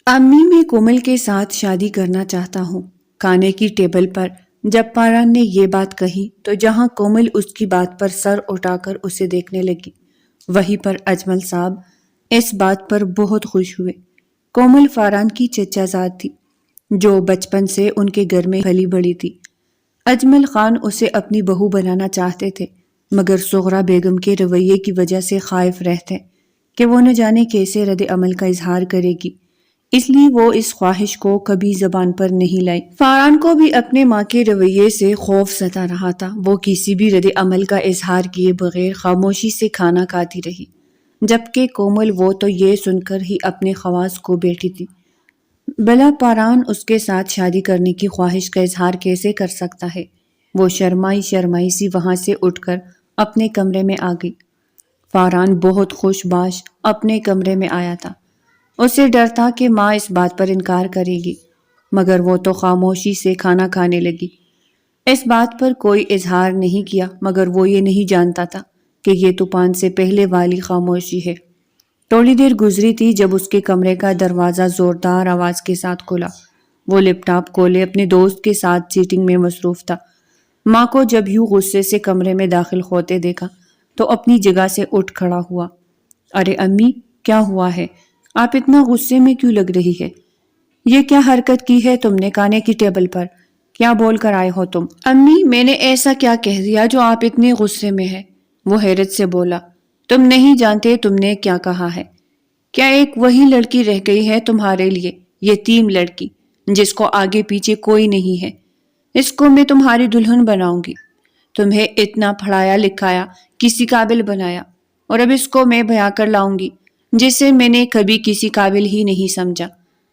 امی میں کومل کے ساتھ شادی کرنا چاہتا ہوں۔ کھانے کی ٹیبل پر جب فاران نے یہ بات کہی تو جہاں کومل اس کی بات پر سر اٹھا کر اسے دیکھنے لگی، وہیں پر اجمل صاحب اس بات پر بہت خوش ہوئے۔ کومل فاران کی چچا زاد تھی جو بچپن سے ان کے گھر میں پلی بڑی تھی۔ اجمل خان اسے اپنی بہو بنانا چاہتے تھے، مگر سغرا بیگم کے رویے کی وجہ سے خائف رہتے کہ وہ نہ جانے کیسے رد عمل کا اظہار کرے گی، اس لیے وہ اس خواہش کو کبھی زبان پر نہیں لائی۔ فاران کو بھی اپنے ماں کے رویے سے خوف ستا رہا تھا۔ وہ کسی بھی رد عمل کا اظہار کیے بغیر خاموشی سے کھانا کھاتی رہی، جبکہ کومل وہ تو یہ سن کر ہی اپنے خواص کو بیٹھی تھی۔ بلا فاران اس کے ساتھ شادی کرنے کی خواہش کا اظہار کیسے کر سکتا ہے؟ وہ شرمائی سی وہاں سے اٹھ کر اپنے کمرے میں آ گئی۔ فاران بہت خوش باش اپنے کمرے میں آیا تھا۔ اسے ڈر تھا کہ ماں اس بات پر انکار کرے گی، مگر وہ تو خاموشی سے کھانا کھانے لگی۔ اس بات پر کوئی اظہار نہیں کیا، مگر وہ یہ نہیں جانتا تھا کہ یہ طوفان سے پہلے والی خاموشی ہے۔ تھوڑی دیر گزری تھی جب اس کے کمرے کا دروازہ زوردار آواز کے ساتھ کھلا۔ وہ لیپ ٹاپ کھولے اپنے دوست کے ساتھ چیٹنگ میں مصروف تھا۔ ماں کو جب یوں غصے سے کمرے میں داخل ہوتے دیکھا تو اپنی جگہ سے اٹھ کھڑا ہوا۔ ارے امی، کیا ہوا ہے؟ آپ اتنا غصے میں کیوں لگ رہی ہے؟ یہ کیا حرکت کی ہے تم نے کھانے کی ٹیبل پر؟ کیا بول کر آئے ہو تم؟ امی، میں نے ایسا کیا کہہ دیا جو آپ اتنے غصے میں ہے؟ وہ حیرت سے بولا۔ تم نہیں جانتے تم نے کیا کہا ہے؟ کیا ایک وہی لڑکی رہ گئی ہے تمہارے لیے، یتیم لڑکی جس کو آگے پیچھے کوئی نہیں ہے؟ اس کو میں تمہاری دلہن بناؤں گی، تمہیں اتنا پڑھایا لکھایا، کسی قابل بنایا، اور اب اس کو میں بھیا کر لاؤں گی جسے میں نے کبھی کسی قابل ہی نہیں سمجھا۔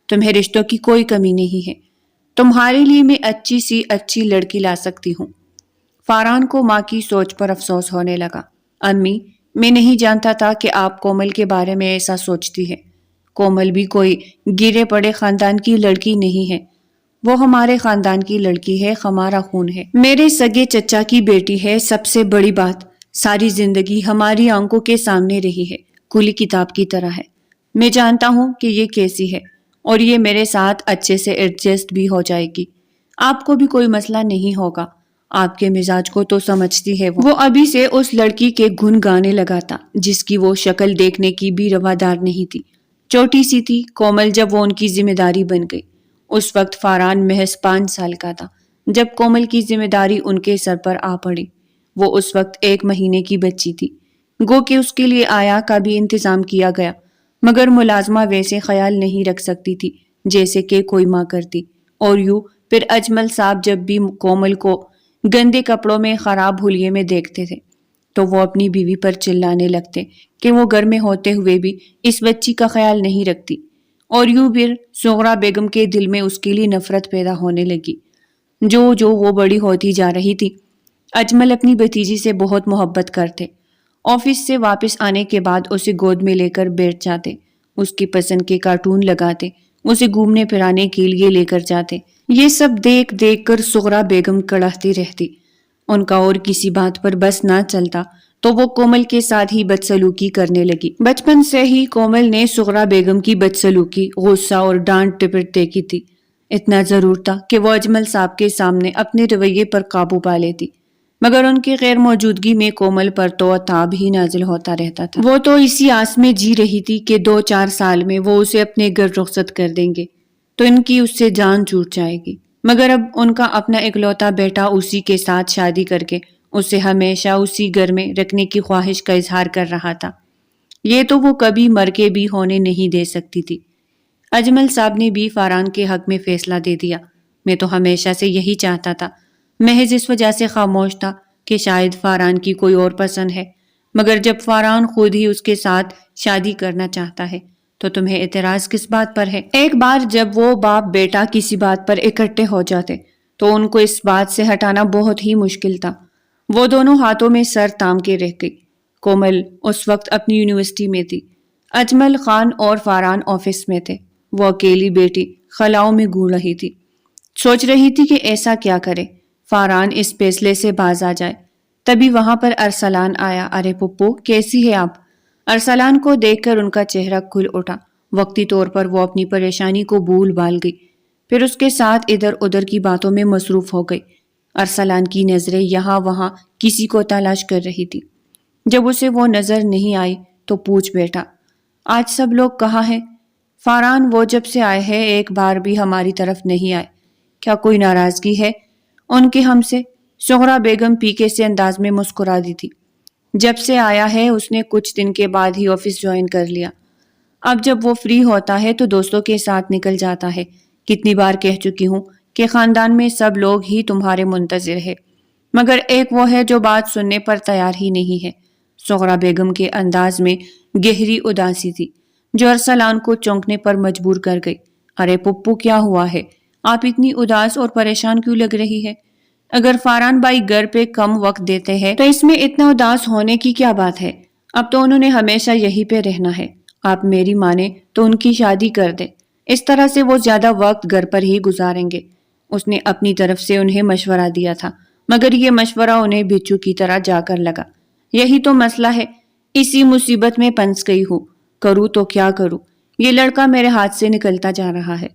تمہیں رشتوں کی کوئی کمی نہیں ہے، تمہارے لیے میں اچھی سی اچھی لڑکی لا سکتی ہوں۔ فاران کو ماں کی سوچ پر افسوس ہونے لگا۔ امی، میں نہیں جانتا تھا کہ آپ کومل کے بارے میں ایسا سوچتی ہے۔ کومل بھی کوئی گرے پڑے خاندان کی لڑکی نہیں ہے، وہ ہمارے خاندان کی لڑکی ہے، ہمارا خون ہے، میرے سگے چچا کی بیٹی ہے۔ سب سے بڑی بات، ساری زندگی ہماری آنکھوں کے سامنے رہی ہے، کھلی کتاب کی طرح ہے۔ میں جانتا ہوں کہ یہ کیسی ہے، اور یہ میرے ساتھ اچھے سے ایڈجسٹ بھی ہو جائے گی۔ آپ کو بھی کوئی مسئلہ نہیں ہوگا، آپ کے مزاج کو تو سمجھتی ہے وہ ابھی سے اس لڑکی کے گن گانے لگا تھا جس کی وہ شکل دیکھنے کی بھی روادار نہیں تھی۔ چھوٹی سی تھی کومل جب وہ ان کی ذمہ داری بن گئی۔ اس وقت فاران محض 5 سال کا تھا جب کومل کی ذمہ داری ان کے سر پر آ پڑی۔ وہ اس وقت 1 مہینے کی بچی تھی، گو کہ اس کے لیے آیا کا بھی انتظام کیا گیا، مگر ملازمہ ویسے خیال نہیں رکھ سکتی تھی جیسے کہ کوئی ماں کرتی۔ اور یوں پھر اجمل صاحب جب بھی کومل کو گندے کپڑوں میں خراب حلیے میں دیکھتے تھے تو وہ اپنی بیوی پر چلانے لگتے کہ وہ گھر میں ہوتے ہوئے بھی اس بچی کا خیال نہیں رکھتی، اور یوں پھر سغرا بیگم کے دل میں اس کے لیے نفرت پیدا ہونے لگی۔ جو وہ بڑی ہوتی جا رہی تھی، اجمل اپنی بھتیجی سے بہت محبت کرتے۔ آفس سے واپس آنے کے بعد اسے گود میں لے کر بیٹھ جاتے، اس کی پسند کے کارٹون لگاتے، اسے گھومنے پھرانے کے لیے لے کر جاتے۔ یہ سب دیکھ دیکھ کر سغرا بیگم کڑہتی رہتی۔ ان کا اور کسی بات پر بس نہ چلتا تو وہ کومل کے ساتھ ہی بدسلوکی کرنے لگی۔ بچپن سے ہی کومل نے سغرا بیگم کی بدسلوکی، غصہ اور ڈانٹ ٹپٹ دیکھی تھی۔ اتنا ضرور تھا کہ وہ اجمل صاحب کے سامنے اپنے رویے پر قابو پا لیتی، مگر ان کی غیر موجودگی میں کومل پر تو عتاب ہی نازل ہوتا رہتا تھا۔ وہ تو اسی آس میں جی رہی تھی کہ 2-4 سال میں وہ اسے اپنے گھر رخصت کر دیں گے تو ان کی اس سے جان چھوٹ جائے گی، مگر اب ان کا اپنا اکلوتا بیٹا اسی کے ساتھ شادی کر کے اسے ہمیشہ اسی گھر میں رکھنے کی خواہش کا اظہار کر رہا تھا۔ یہ تو وہ کبھی مر کے بھی ہونے نہیں دے سکتی تھی۔ اجمل صاحب نے بھی فاران کے حق میں فیصلہ دے دیا۔ میں تو ہمیشہ سے یہی چاہتا تھا، محض اس وجہ سے خاموش تھا کہ شاید فاران کی کوئی اور پسند ہے، مگر جب فاران خود ہی اس کے ساتھ شادی کرنا چاہتا ہے تو تمہیں اعتراض کس بات پر ہے؟ ایک بار جب وہ باپ بیٹا کسی بات پر اکٹھے ہو جاتے تو ان کو اس بات سے ہٹانا بہت ہی مشکل تھا۔ وہ دونوں ہاتھوں میں سر تام کے رہ گئی۔ کومل اس وقت اپنی یونیورسٹی میں تھی، اجمل خان اور فاران آفس میں تھے۔ وہ اکیلی بیٹی خلاؤں میں گھوم رہی تھی، سوچ رہی تھی کہ ایسا کیا کرے فاران اس فیصلے سے باز آ جائے۔ تبھی وہاں پر ارسلان آیا۔ ارے پپو، کیسی ہے آپ؟ ارسلان کو دیکھ کر ان کا چہرہ کھل اٹھا۔ وقتی طور پر وہ اپنی پریشانی کو بھول بھال گئی، پھر اس کے ساتھ ادھر ادھر کی باتوں میں مصروف ہو گئی۔ ارسلان کی نظریں یہاں وہاں کسی کو تلاش کر رہی تھی۔ جب اسے وہ نظر نہیں آئی تو پوچھ بیٹھا، آج سب لوگ کہاں ہیں؟ فاران، وہ جب سے آئے ہیں ایک بار بھی ہماری طرف نہیں آئے، کیا کوئی ناراضگی ہے ان کے ہم سے؟ سغرا بیگم پیکے سے انداز میں مسکرا دی تھی۔ جب سے آیا ہے اس نے کچھ دن کے بعد ہی آفس جوائن کر لیا۔ اب جب وہ فری ہوتا ہے تو دوستوں کے ساتھ نکل جاتا ہے۔ کتنی بار کہہ چکی ہوں کہ خاندان میں سب لوگ ہی تمہارے منتظر ہے، مگر ایک وہ ہے جو بات سننے پر تیار ہی نہیں ہے۔ سغرا بیگم کے انداز میں گہری اداسی تھی جو ارسلان کو چونکنے پر مجبور کر گئی۔ ارے پپو، کیا ہوا ہے؟ آپ اتنی اداس اور پریشان کیوں لگ رہی ہے؟ اگر فاران بھائی گھر پہ کم وقت دیتے ہیں تو اس میں اتنا اداس ہونے کی کیا بات ہے؟ اب تو انہوں نے ہمیشہ یہی پہ رہنا ہے۔ آپ میری مانے تو ان کی شادی کر دیں، اس طرح سے وہ زیادہ وقت گھر پر ہی گزاریں گے۔ اس نے اپنی طرف سے انہیں مشورہ دیا تھا، مگر یہ مشورہ انہیں بچھو کی طرح جا کر لگا۔ یہی تو مسئلہ ہے، اسی مصیبت میں پھنس گئی ہوں۔ کروں تو کیا کروں؟ یہ لڑکا میرے ہاتھ سے نکلتا جا رہا ہے۔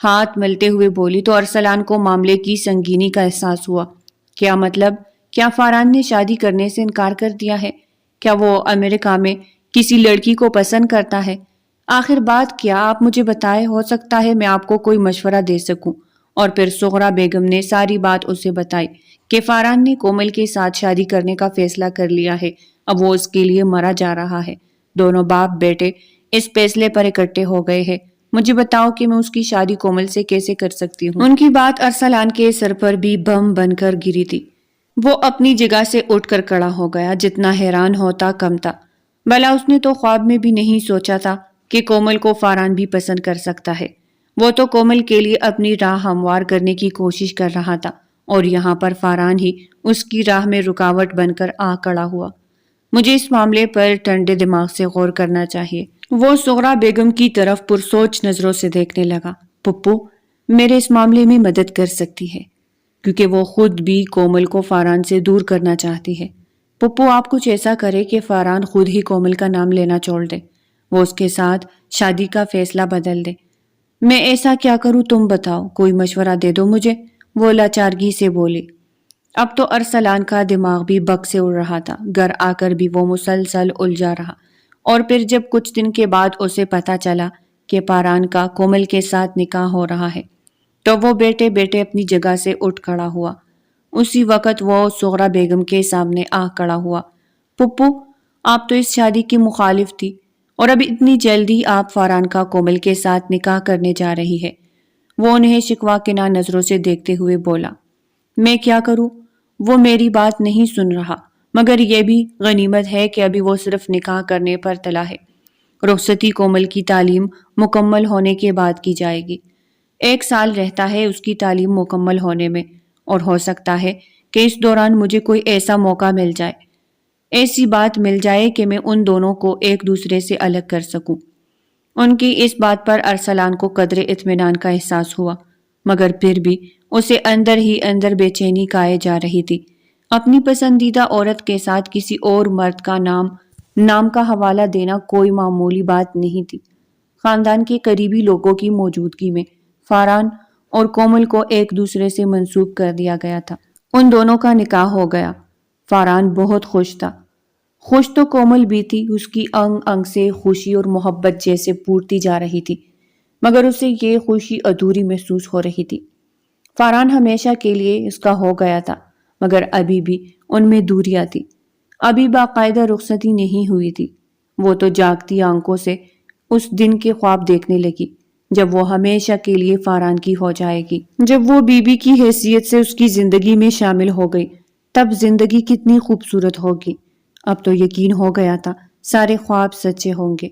ہاتھ ملتے ہوئے بولی تو ارسلان کو معاملے کی سنگینی کا احساس ہوا۔ کیا مطلب؟ کیا فاران نے شادی کرنے سے انکار کر دیا ہے؟ کیا وہ امریکہ میں کسی لڑکی کو پسند کرتا ہے؟ آخر بات کیا؟ آپ مجھے بتائیں، ہو سکتا ہے میں آپ کو کوئی مشورہ دے سکوں۔ اور پھر سغرا بیگم نے ساری بات اسے بتائی کہ فاران نے کومل کے ساتھ شادی کرنے کا فیصلہ کر لیا ہے، اب وہ اس کے لیے مرا جا رہا ہے۔ دونوں باپ بیٹے اس فیصلے پر اکٹھے ہو گئے ہیں۔ مجھے بتاؤ کہ میں اس کی شادی کومل سے کیسے کر سکتی ہوں؟ ان کی بات ارسلان کے سر پر بھی بم بن کر گری تھی۔ وہ اپنی جگہ سے اٹھ کر کھڑا ہو گیا۔ جتنا حیران ہوتا کم تھا، بھلا اس نے تو خواب میں بھی نہیں سوچا تھا کہ کومل کو فاران بھی پسند کر سکتا ہے۔ وہ تو کومل کے لیے اپنی راہ ہموار کرنے کی کوشش کر رہا تھا، اور یہاں پر فاران ہی اس کی راہ میں رکاوٹ بن کر آ کھڑا ہوا۔ مجھے اس معاملے پر ٹھنڈے دماغ سے غور کرنا چاہیے۔ وہ سغرا بیگم کی طرف پرسوچ نظروں سے دیکھنے لگا۔ پپو میرے اس معاملے میں مدد کر سکتی ہے، کیونکہ وہ خود بھی کومل کو فاران سے دور کرنا چاہتی ہے۔ پپو آپ کچھ ایسا کرے کہ فاران خود ہی کومل کا نام لینا چھوڑ دے، وہ اس کے ساتھ شادی کا فیصلہ بدل دے۔ میں ایسا کیا کروں تم بتاؤ، کوئی مشورہ دے دو مجھے، وہ لاچارگی سے بولی۔ اب تو ارسلان کا دماغ بھی بگ سے اڑ رہا تھا۔ گھر آ کر بھی وہ مسلسل الجھا رہا، اور پھر جب کچھ دن کے بعد اسے پتا چلا کہ فاران کا کومل کے ساتھ نکاح ہو رہا ہے تو وہ بیٹے بیٹے اپنی جگہ سے اٹھ کھڑا ہوا۔ اسی وقت وہ سغرا بیگم کے سامنے آ کھڑا ہوا۔ پپو آپ تو اس شادی کی مخالف تھی، اور اب اتنی جلدی آپ فاران کا کومل کے ساتھ نکاح کرنے جا رہی ہے۔ وہ انہیں شکوہ کناں نظروں سے دیکھتے ہوئے بولا، میں کیا کروں؟ وہ میری بات نہیں سن رہا، مگر یہ بھی غنیمت ہے کہ ابھی وہ صرف نکاح کرنے پر تلا ہے۔ رخصتی کومل کی تعلیم مکمل ہونے کے بعد کی جائے گی۔ 1 سال رہتا ہے اس کی تعلیم مکمل ہونے میں، اور ہو سکتا ہے کہ اس دوران مجھے کوئی ایسا موقع مل جائے، ایسی بات مل جائے کہ میں ان دونوں کو ایک دوسرے سے الگ کر سکوں۔ ان کی اس بات پر ارسلان کو قدرے اطمینان کا احساس ہوا، مگر پھر بھی اسے اندر ہی اندر بے چینی کھائے جا رہی تھی۔ اپنی پسندیدہ عورت کے ساتھ کسی اور مرد کا نام کا حوالہ دینا کوئی معمولی بات نہیں تھی۔ خاندان کے قریبی لوگوں کی موجودگی میں فاران اور کومل کو ایک دوسرے سے منسوب کر دیا گیا تھا۔ ان دونوں کا نکاح ہو گیا۔ فاران بہت خوش تھا۔ خوش تو کومل بھی تھی، اس کی انگ انگ سے خوشی اور محبت جیسے پھوٹتی جا رہی تھی، مگر اسے یہ خوشی ادھوری محسوس ہو رہی تھی۔ فاران ہمیشہ کے لیے اس کا ہو گیا تھا، مگر ابھی بھی ان میں دوریاں تھی، ابھی باقاعدہ رخصتی نہیں ہوئی تھی۔ وہ تو جاگتی آنکھوں سے اس دن کے خواب دیکھنے لگی جب وہ ہمیشہ کے لیے فاران کی ہو جائے گی، جب وہ بیوی کی حیثیت سے اس کی زندگی میں شامل ہو گئی، تب زندگی کتنی خوبصورت ہوگی۔ اب تو یقین ہو گیا تھا سارے خواب سچے ہوں گے۔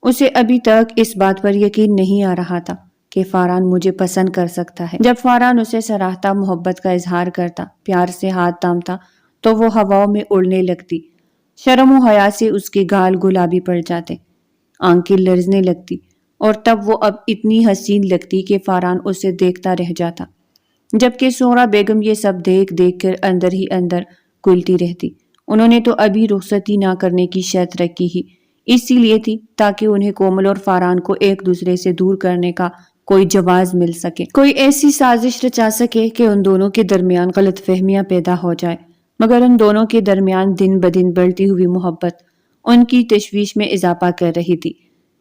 اسے ابھی تک اس بات پر یقین نہیں آ رہا تھا کہ فاران مجھے پسند کر سکتا ہے۔ جب فاران اسے سراہتا، محبت کا اظہار کرتا، پیار سے ہاتھ تھامتا تو وہ ہواؤں میں اڑنے لگتی، شرم و حیا سے اس کے گال گلابی پڑ جاتے، آنکھیں لرزنے لگتی، اور تب وہ اب اتنی حسین لگتی کہ فاران اسے دیکھتا رہ جاتا، جبکہ سغرا بیگم یہ سب دیکھ دیکھ کر اندر ہی اندر گلتی رہتی۔ انہوں نے تو ابھی رخصتی نہ کرنے کی شرط رکھی ہی، اسی لیے تھی تاکہ انہیں کومل اور فاران کو ایک دوسرے سے دور کرنے کا کوئی جواز مل سکے، کوئی ایسی سازش رچا سکے کہ ان دونوں کے درمیان غلط فہمیاں پیدا ہو جائے۔ مگر ان دونوں کے درمیان دن بدن بڑھتی ہوئی محبت ان کی تشویش میں اضافہ کر رہی تھی۔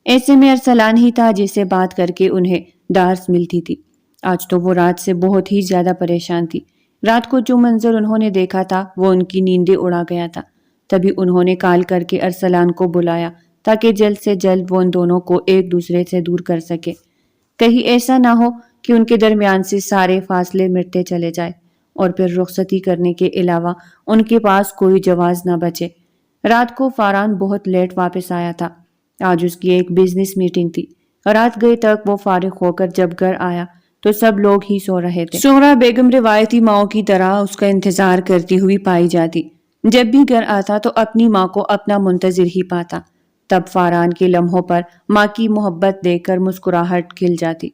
ایسے میں ارسلان ہی تھا جسے بات کر کے انہیں ڈارس ملتی تھی۔ آج تو وہ رات سے بہت ہی زیادہ پریشان تھی۔ رات کو جو منظر انہوں نے دیکھا تھا وہ ان کی نیندیں اڑا گیا تھا۔ تبھی انہوں نے کال کر کے ارسلان کو بلایا تاکہ جلد سے جلد وہ ان دونوں کو ایک دوسرے سے دور کر سکے۔ کہیں ایسا نہ ہو کہ ان کے درمیان سے سارے فاصلے مٹتے چلے جائے اور پھر رخصتی کرنے کے علاوہ ان کے پاس کوئی جواز نہ بچے۔ رات کو فاران بہت لیٹ واپس آیا تھا۔ آج اس کی ایک بزنس میٹنگ تھی۔ رات گئے تک وہ فارغ ہو کر جب گھر آیا تو سب لوگ ہی سو رہے تھے۔ زہرا بیگم روایتی ماؤں کی طرح اس کا انتظار کرتی ہوئی پائی جاتی۔ جب بھی گھر آتا تو اپنی ماں کو اپنا منتظر ہی پاتا۔ تب فاران کے لمحوں پر ماں کی محبت دیکھ کر مسکراہٹ کھل جاتی۔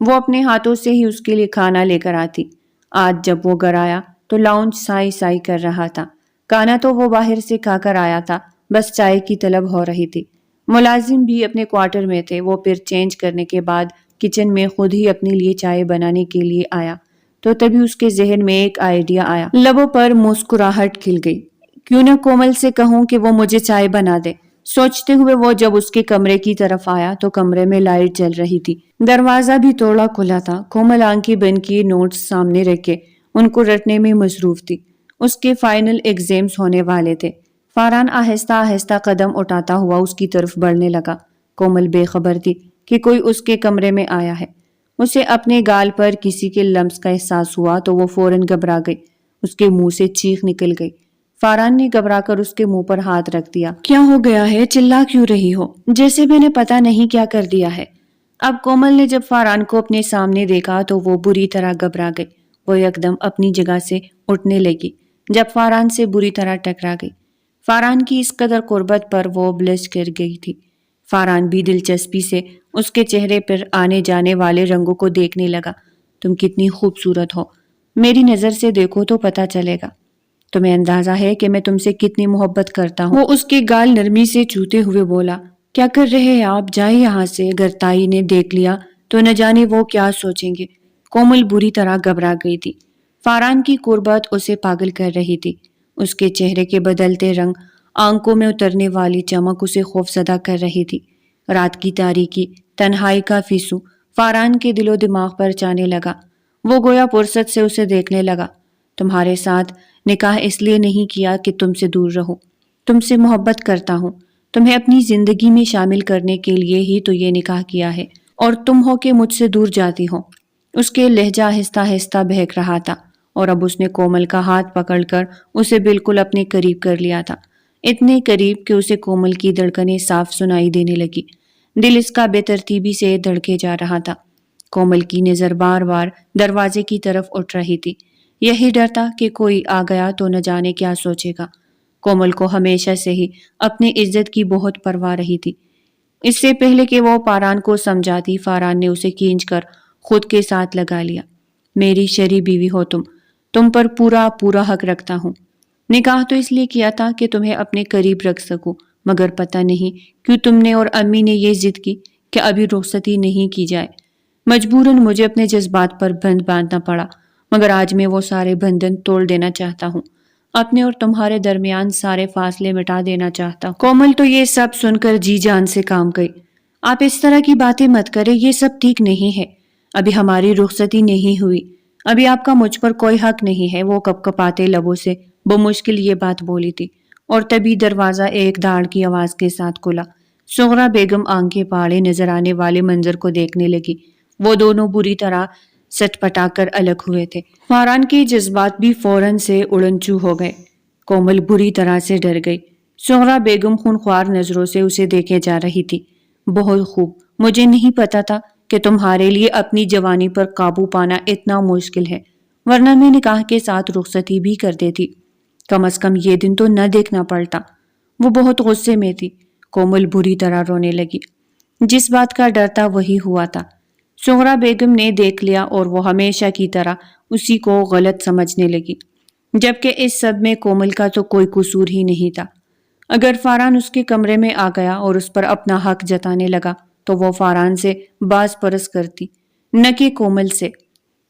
وہ اپنے ہاتھوں سے ہی اس کے لیے کھانا لے کر آتی۔ آج جب وہ گھر آیا تو لاؤنج سائی سائی کر رہا تھا۔ کھانا تو وہ باہر سے کھا کر آیا تھا، بس چائے کی طلب ہو رہی تھی۔ ملازم بھی اپنے کوارٹر میں تھے۔ وہ پھر چینج کرنے کے بعد کچن میں خود ہی اپنے لیے چائے بنانے کے لیے آیا تو تبھی اس کے ذہن میں ایک آئیڈیا آیا۔ لبوں پر مسکراہٹ کھل گئی۔ کیوں نہ کومل سے کہوں کہ وہ مجھے چائے بنا دے۔ سوچتے ہوئے وہ جب اس کے کمرے کی طرف آیا تو کمرے میں لائٹ جل رہی تھی۔ دروازہ بھی تھوڑا کھلا تھا۔ کومل آنکھیں بند کیے نوٹس سامنے رکھے ان کو رٹنے میں مصروف تھی۔ اس کے فائنل ایگزامز ہونے والے تھے۔ فاران آہستہ آہستہ قدم اٹھاتا ہوا اس کی طرف بڑھنے لگا۔ کومل بے خبر تھی کہ کوئی اس کے کمرے میں آیا ہے۔ اسے اپنے گال پر کسی کے لمس کا احساس ہوا تو وہ فوراً گھبرا گئی۔ اس کے منہ سے چیخ نکل گئی۔ فاران نے گھبرا کر اس کے منہ پر ہاتھ رکھ دیا۔ کیا ہو گیا ہے؟ چلا کیوں رہی ہو؟ جیسے میں نے پتہ نہیں کیا کر دیا ہے۔ اب کومل نے جب فاران کو اپنے سامنے دیکھا تو وہ بری طرح گھبرا گئی۔ وہ یکدم اپنی جگہ سے اٹھنے لگی جب فاران سے بری طرح ٹکرا گئی۔ فاران کی اس قدر قربت پر وہ بلش کر گئی تھی۔ فاران بھی دلچسپی سے اس کے چہرے پر آنے جانے والے رنگوں کو دیکھنے لگا۔ تم کتنی خوبصورت ہو، میری نظر سے دیکھو تو پتہ چلے گا۔ تمہیں اندازہ ہے کہ میں تم سے کتنی محبت کرتا ہوں۔ وہ اس کے گال نرمی سے چھوتے ہوئے بولا۔ کیا کر رہے ہیں آپ؟ جائے یہاں سے۔ اگر تائی نے دیکھ لیا تو نہ جانے وہ کیا سوچیں گے۔ کومل بری طرح گھبرا گئی تھی۔ فاران کی قربت اسے پاگل کر رہی تھی۔ اس کے چہرے کے بدلتے رنگ، آنکھوں میں اترنے والی چمک اسے خوفزدہ کر رہی تھی۔ رات کی تاریکی، تنہائی کا فیصو فاران کے دل و دماغ پر جانے لگا۔ وہ گویا فرصت سے اسے دیکھنے لگا۔ تمہارے ساتھ نکاح اس لیے نہیں کیا کہ تم سے دور رہوں۔ تم سے محبت کرتا ہوں۔ تمہیں اپنی زندگی میں شامل کرنے کے لیے ہی تو یہ نکاح کیا ہے، اور تم ہو کہ مجھ سے دور جاتی ہو۔ اس کے لہجہ آہستہ آہستہ بہک رہا تھا اور اب اس نے کومل کا ہاتھ پکڑ کر اسے بالکل اپنے قریب کر لیا تھا۔ اتنے قریب کہ اسے کومل کی دھڑکنیں صاف سنائی دینے لگی۔ دل اس کا بے ترتیبی سے دھڑکے جا رہا تھا۔ کومل کی نظر بار بار دروازے کی طرف اٹھ رہی تھی۔ یہی ڈر تھا کہ کوئی آ گیا تو نہ جانے کیا سوچے گا۔ کومل کو ہمیشہ سے ہی اپنی عزت کی بہت پرواہ رہی تھی۔ اس سے پہلے کہ وہ فاران کو سمجھاتی، فاران نے اسے کھینچ کر خود کے ساتھ لگا لیا۔ میری شرعی بیوی ہو تم پر پورا پورا حق رکھتا ہوں۔ نکاح تو اس لیے کیا تھا کہ تمہیں اپنے قریب رکھ سکوں، مگر پتہ نہیں کیوں تم نے اور امی نے یہ ضد کی کہ ابھی رخصتی نہیں کی جائے۔ مجبوراً مجھے اپنے جذبات پر بند باندھنا پڑا، مگر آج میں وہ سارے بندھن توڑ دینا چاہتا ہوں۔ اپنے اور تمہارے درمیان سارے فاصلے مٹا دینا چاہتا ہوں۔ کومل تو یہ سب سن کر جی جان سے کام گئی۔ آپ اس طرح کی باتیں مت کریں، یہ سب ٹھیک نہیں ہے۔ ابھی ہماری رخصتی نہیں ہوئی، ابھی آپ کا مجھ پر کوئی حق نہیں ہے۔ وہ کپکپاتے لبوں سے بمشکل یہ بات بولی تھی اور تبھی دروازہ ایک دھاڑ کی آواز کے ساتھ کھلا۔ زہرا بیگم آنکھیں پھاڑے نظر آنے والے منظر کو دیکھنے لگی۔ وہ دونوں بری طرح سٹ پٹا کر الگ ہوئے تھے۔ فاران کے جذبات بھی فوراً سے اڑنچو ہو گئے۔ کومل بری طرح سے ڈر گئی۔ زہرا بیگم خونخوار نظروں سے اسے دیکھے جا رہی تھی۔ بہت خوب، مجھے نہیں پتا تھا کہ تمہارے لیے اپنی جوانی پر قابو پانا اتنا مشکل ہے، ورنہ میں نکاح کے ساتھ رخصتی بھی کر دیتی۔ کم از کم یہ دن تو نہ دیکھنا پڑتا۔ وہ بہت غصے میں تھی۔ کومل بری طرح رونے لگی۔ جس بات کا ڈر تھا وہی ہوا تھا۔ زہرا بیگم نے دیکھ لیا اور وہ ہمیشہ کی طرح اسی کو غلط سمجھنے لگی، جبکہ اس سب میں کومل کا تو کوئی قصور ہی نہیں تھا۔ اگر فاران اس کے کمرے میں آ گیا اور اس پر اپنا حق جتانے لگا تو وہ فاران سے باز پرس کرتی، نہ کہ کومل سے۔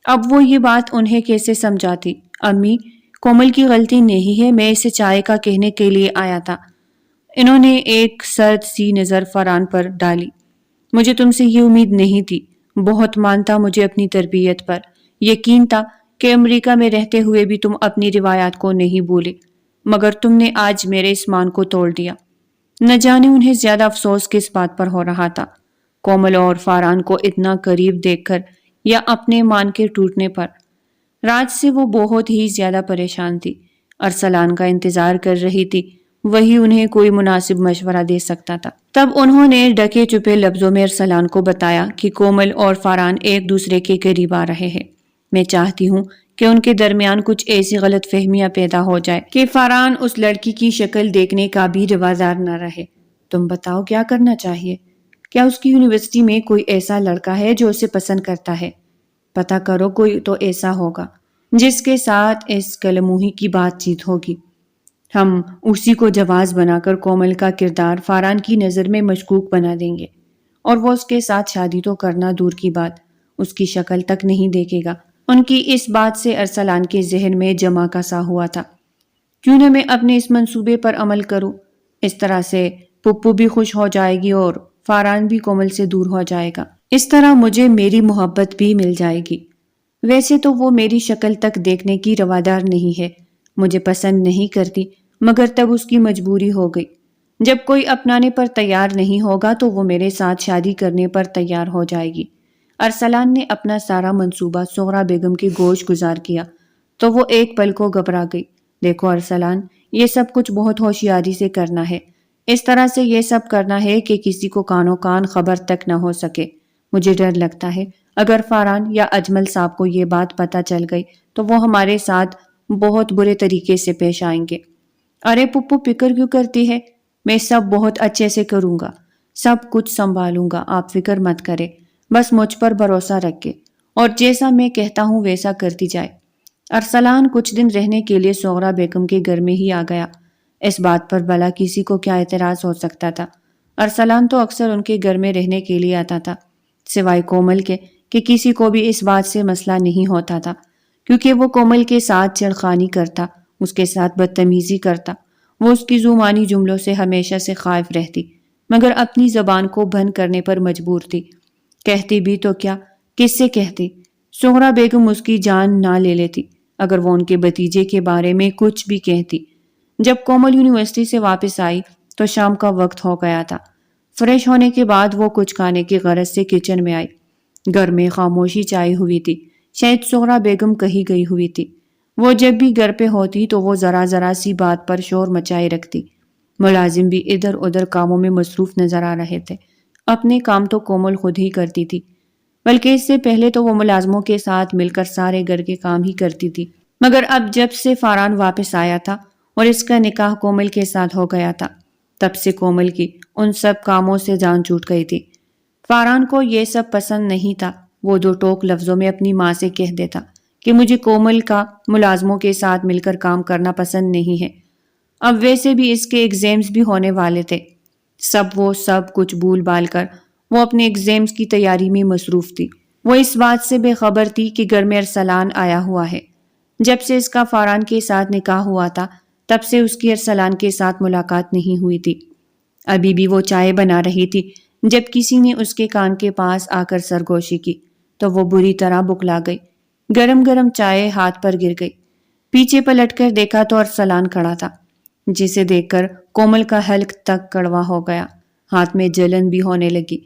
اب وہ یہ بات انہیں کیسے سمجھاتی؟ امی، کومل کی غلطی نہیں ہے، میں اسے چائے کا کہنے کے لیے آیا تھا۔ انہوں نے ایک سرد سی نظر فاران پر ڈالی۔ مجھے تم سے یہ امید نہیں تھی، بہت مانتا مجھے اپنی تربیت پر، یقین تھا کہ امریکہ میں رہتے ہوئے بھی تم اپنی روایات کو نہیں بھولے، مگر تم نے آج میرے اس مان کو توڑ دیا۔ نہ جانے انہیں زیادہ افسوس کس بات پر ہو رہا تھا، کومل اور فاران کو اتنا قریب دیکھ کر یا اپنے مان کے ٹوٹنے پر۔ رات سے وہ بہت ہی زیادہ پریشان تھی، ارسلان کا انتظار کر رہی تھی، وہی انہیں کوئی مناسب مشورہ دے سکتا تھا۔ تب انہوں نے ڈکے چپے لفظوں میں ارسلان کو بتایا کہ کومل اور فاران ایک دوسرے کے قریب آ رہے ہیں۔ میں چاہتی ہوں کہ ان کے درمیان کچھ ایسی غلط فہمیاں پیدا ہو جائے کہ فاران اس لڑکی کی شکل دیکھنے کا بھی روادار نہ رہے۔ تم بتاؤ کیا کرنا چاہیے؟ کیا اس کی یونیورسٹی میں کوئی ایسا لڑکا ہے جو اسے پسند کرتا ہے؟ پتہ کرو، کوئی تو ایسا ہوگا جس کے ساتھ اس کلموہی کی بات چیت ہوگی۔ ہم اسی کو جواز بنا کر کومل کا کردار فاران کی نظر میں مشکوک بنا دیں گے، اور وہ اس کے ساتھ شادی تو کرنا دور کی بات، اس کی شکل تک نہیں دیکھے گا۔ ان کی اس بات سے ارسلان کے ذہن میں جمع کا سا ہوا تھا۔ کیوں نہ میں اپنے اس منصوبے پر عمل کروں؟ اس طرح سے پپو بھی خوش ہو جائے گی اور فاران بھی کومل سے دور ہو جائے گا۔ اس طرح مجھے میری محبت بھی مل جائے گی۔ ویسے تو وہ میری شکل تک دیکھنے کی روادار نہیں ہے، مجھے پسند نہیں کرتی، مگر تب اس کی مجبوری ہو گئی۔ جب کوئی اپنانے پر تیار نہیں ہوگا تو وہ میرے ساتھ شادی کرنے پر تیار ہو جائے گی۔ ارسلان نے اپنا سارا منصوبہ سغرا بیگم کی گوش گزار کیا تو وہ ایک پل کو گھبرا گئی۔ دیکھو ارسلان، یہ سب کچھ بہت ہوشیاری سے کرنا ہے، اس طرح سے یہ سب کرنا ہے کہ کسی کو کانوں کان خبر تک نہ ہو سکے۔ مجھے ڈر لگتا ہے اگر فاران یا اجمل صاحب کو یہ بات پتہ چل گئی تو وہ ہمارے ساتھ بہت برے طریقے سے پیش آئیں گے۔ ارے پپو، فکر کیوں کرتی ہے؟ میں سب بہت اچھے سے کروں گا، سب کچھ سنبھالوں گا، آپ فکر مت کرے، بس مجھ پر بھروسہ رکھے اور جیسا میں کہتا ہوں ویسا کرتی جائے۔ ارسلان کچھ دن رہنے کے لیے سغرا بیگم کے گھر میں ہی آ گیا۔ اس بات پر بھلا کسی کو کیا اعتراض ہو سکتا تھا؟ ارسلان تو اکثر ان کے گھر میں رہنے کے لیے آتا تھا، سوائے کومل کے کہ کسی کو بھی اس بات سے مسئلہ نہیں ہوتا تھا، کیونکہ وہ کومل کے ساتھ چھڑخانی کرتا، اس کے ساتھ بدتمیزی کرتا۔ وہ اس کی زبانی جملوں سے ہمیشہ سے خائف رہتی، مگر اپنی زبان کو بند کرنے پر مجبور تھی۔ کہتی بھی تو کیا، کس سے کہتی؟ سغرا بیگم اس کی جان نہ لے لیتی اگر وہ ان کے بھتیجے کے بارے میں کچھ بھی کہتی۔ جب کومل یونیورسٹی سے واپس آئی تو شام کا وقت ہو گیا تھا۔ فریش ہونے کے بعد وہ کچھ کھانے کی غرض سے کچن میں آئی۔ گھر میں خاموشی چھائی ہوئی تھی، شاید سغرا بیگم کہیں گئی ہوئی تھی۔ وہ جب بھی گھر پہ ہوتی تو وہ ذرا ذرا سی بات پر شور مچائے رکھتی۔ ملازم بھی ادھر ادھر کاموں میں مصروف نظر آ رہے تھے۔ اپنے کام تو کومل خود ہی کرتی تھی، بلکہ اس سے پہلے تو وہ ملازموں کے ساتھ مل کر سارے گھر کے کام ہی کرتی تھی، مگر اب جب سے فاران واپس آیا تھا اور اس کا نکاح کومل کے ساتھ ہو گیا تھا، تب سے کومل کی ان سب کاموں سے جان چھوٹ گئی تھی۔ فاران کو یہ سب پسند نہیں تھا۔ وہ دو ٹوک لفظوں میں اپنی ماں سے کہہ دیتا کہ مجھے کومل کا ملازموں کے ساتھ مل کر کام کرنا پسند نہیں ہے۔ اب ویسے بھی اس کے ایگزامز بھی ہونے والے تھے۔ وہ سب کچھ بھول بھال کر وہ اپنے ایگزامز کی تیاری میں مصروف تھی۔ وہ اس بات سے بے خبر تھی کہ گھر میں ارسلان آیا ہوا ہے۔ جب سے اس کا فاران کے ساتھ نکاح ہوا تھا تب سے اس کی ارسلان کے ساتھ ملاقات نہیں ہوئی تھی۔ ابھی بھی وہ چائے بنا رہی تھی جب کسی نے اس کے کان کے پاس آ کر سرگوشی کی تو وہ بری طرح بکلا گئی۔ گرم گرم چائے ہاتھ پر گر گئی۔ پیچھے پلٹ کر دیکھا تو ارسلان کھڑا تھا، جسے دیکھ کر کومل کا حلق تک کڑوا ہو گیا، ہاتھ میں جلن بھی ہونے لگی۔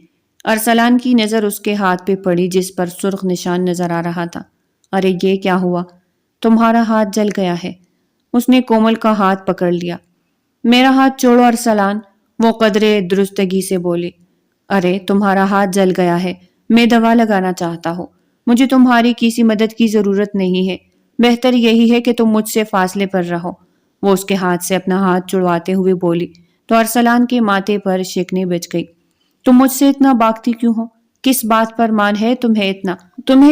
ارسلان کی نظر اس کے ہاتھ پہ پڑی جس پر سرخ نشان نظر آ رہا تھا۔ ارے یہ کیا ہوا؟ تمہارا ہاتھ جل گیا ہے۔ اس نے کومل کا ہاتھ پکڑ لیا۔ میرا ہاتھ چھوڑو ارسلان، وہ قدرے درستگی سے بولی۔ ارے تمہارا ہاتھ جل گیا ہے، میں دوا لگانا چاہتا ہوں، مجھے تمہاری کسی مدد کی ضرورت نہیں ہے، بہتر یہی ہے کہ تم مجھ سے فاصلے پر رہو۔ وہ اس کے ہاتھ سے اپنا ہاتھ چھڑواتے ہوئے بولی تو ارسلان کے ماتھے پر شکنیں بچ گئی۔ تم مجھ سے اتنا باگتی کیوں ہو؟ کس بات پر مان ہے تمہیں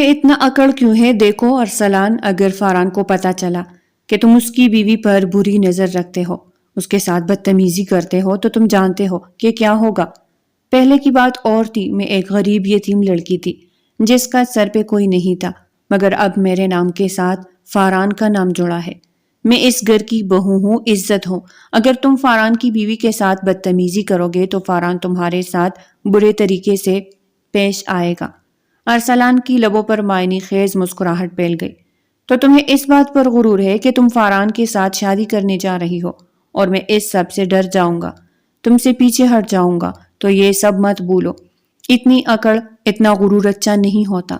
اتنا اکڑ کیوں ہے؟ دیکھو ارسلان، اگر فاران کو پتا چلا کہ تم اس کی بیوی پر بری نظر رکھتے ہو، اس کے ساتھ بدتمیزی کرتے ہو تو تم جانتے ہو کہ کیا ہوگا۔ پہلے کی بات اور تھی، میں ایک غریب یتیم لڑکی تھی جس کا سر پہ کوئی نہیں تھا، مگر اب میرے نام کے ساتھ فاران کا نام جڑا ہے۔ میں اس گھر کی بہو ہوں، عزت ہوں۔ اگر تم فاران کی بیوی کے ساتھ بدتمیزی کرو گے تو فاران تمہارے ساتھ برے طریقے سے پیش آئے گا۔ ارسلان کی لبوں پر معنی خیز مسکراہٹ پھیل گئی۔ تو تمہیں اس بات پر غرور ہے کہ تم فاران کے ساتھ شادی کرنے جا رہی ہو، اور میں اس سب سے ڈر جاؤں گا، تم سے پیچھے ہٹ جاؤں گا، تو یہ سب مت بھولو۔ اتنی عقل، اتنا غرور اچھا نہیں ہوتا۔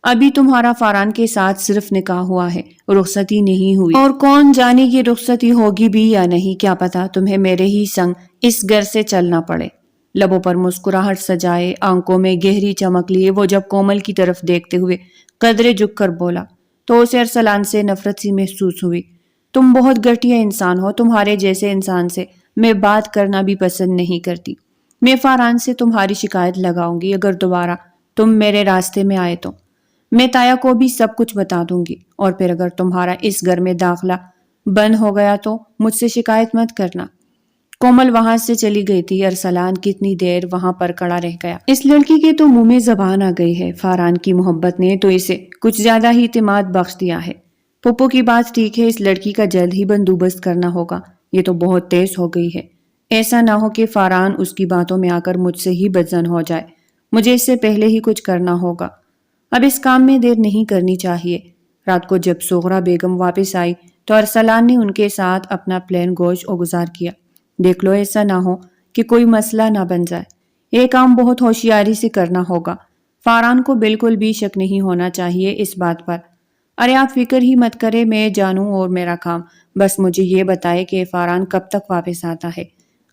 ابھی تمہارا فاران کے ساتھ صرف نکاح ہوا ہے، رخصتی نہیں ہوئی، اور کون جانے یہ رخصتی ہوگی بھی یا نہیں، کیا پتا تمہیں میرے ہی سنگ اس گھر سے چلنا پڑے۔ لبوں پر مسکراہٹ سجائے، آنکھوں میں گہری چمک لیے وہ جب کومل کی طرف دیکھتے ہوئے قدرے جھک کر بولا تو اسے ارسلان سے نفرت سی محسوس ہوئی۔ تم بہت گھٹیا انسان ہو، تمہارے جیسے انسان سے میں بات کرنا بھی پسند نہیں کرتی۔ میں فاران سے تمہاری شکایت لگاؤں گی اگر دوبارہ تم میرے راستے میں آئے تو۔ میں تایا کو بھی سب کچھ بتا دوں گی، اور پھر اگر تمہارا اس گھر میں داخلہ بند ہو گیا تو مجھ سے شکایت مت کرنا۔ کومل وہاں سے چلی گئی تھی۔ ارسلان کتنی دیر وہاں پر کھڑا رہ گیا۔ اس لڑکی کے تو منہ میں زبان آ گئی ہے۔ فاران کی محبت نے تو اسے کچھ زیادہ ہی اعتماد بخش دیا ہے۔ پھپھو کی بات ٹھیک ہے، اس لڑکی کا جلد ہی بندوبست کرنا ہوگا، یہ تو بہت تیز ہو گئی ہے۔ ایسا نہ ہو کہ فاران اس کی باتوں میں آ کر مجھ سے ہی بدظن ہو جائے، مجھے اس سے پہلے ہی کچھ کرنا ہوگا۔ اب اس کام میں دیر نہیں کرنی چاہیے۔ رات کو جب سغرا بیگم واپس آئی تو ارسلان نے ان کے ساتھ اپنا پلان گوش و گزار کیا۔ دیکھ لو ایسا نہ ہو کہ کوئی مسئلہ نہ بن جائے، یہ کام بہت ہوشیاری سے کرنا ہوگا۔ فاران کو بالکل بھی شک نہیں ہونا چاہیے اس بات پر۔ ارے آپ فکر ہی مت کرے، میں جانوں اور میرا کام، بس مجھے یہ بتائے کہ فاران کب تک واپس آتا ہے۔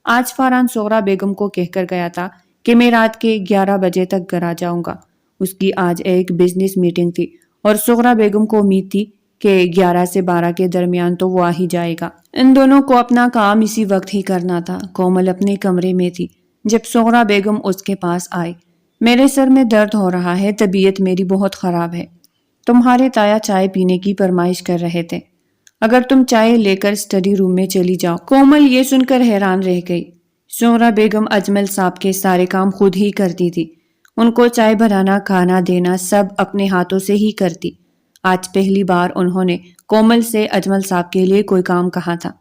آج فاران سغرا بیگم کو کہہ کر گیا تھا کہ میں رات کے 11 بجے تک گھر آ جاؤں گا۔ اس کی آج ایک بزنس میٹنگ تھی اور سغرا بیگم کو امید تھی کہ 11 سے 12 کے درمیان تو وہ آ ہی جائے گا۔ ان دونوں کو اپنا کام اسی وقت ہی کرنا تھا۔ کومل اپنے کمرے میں تھی جب سغرا بیگم اس کے پاس آئی۔ میرے سر میں درد ہو رہا ہے، طبیعت میری بہت خراب ہے۔ تمہارے تایا چائے پینے کی فرمائش کر رہے تھے، اگر تم چائے لے کر اسٹڈی روم میں چلی جاؤ۔ کومل یہ سن کر حیران رہ گئی۔ سغرا بیگم اجمل صاحب کے سارے کام خود ہی کرتی تھی، ان کو چائے بنانا، کھانا دینا سب اپنے ہاتھوں سے ہی کرتی۔ آج پہلی بار انہوں نے کومل سے اجمل صاحب کے لیے کوئی کام کہا تھا۔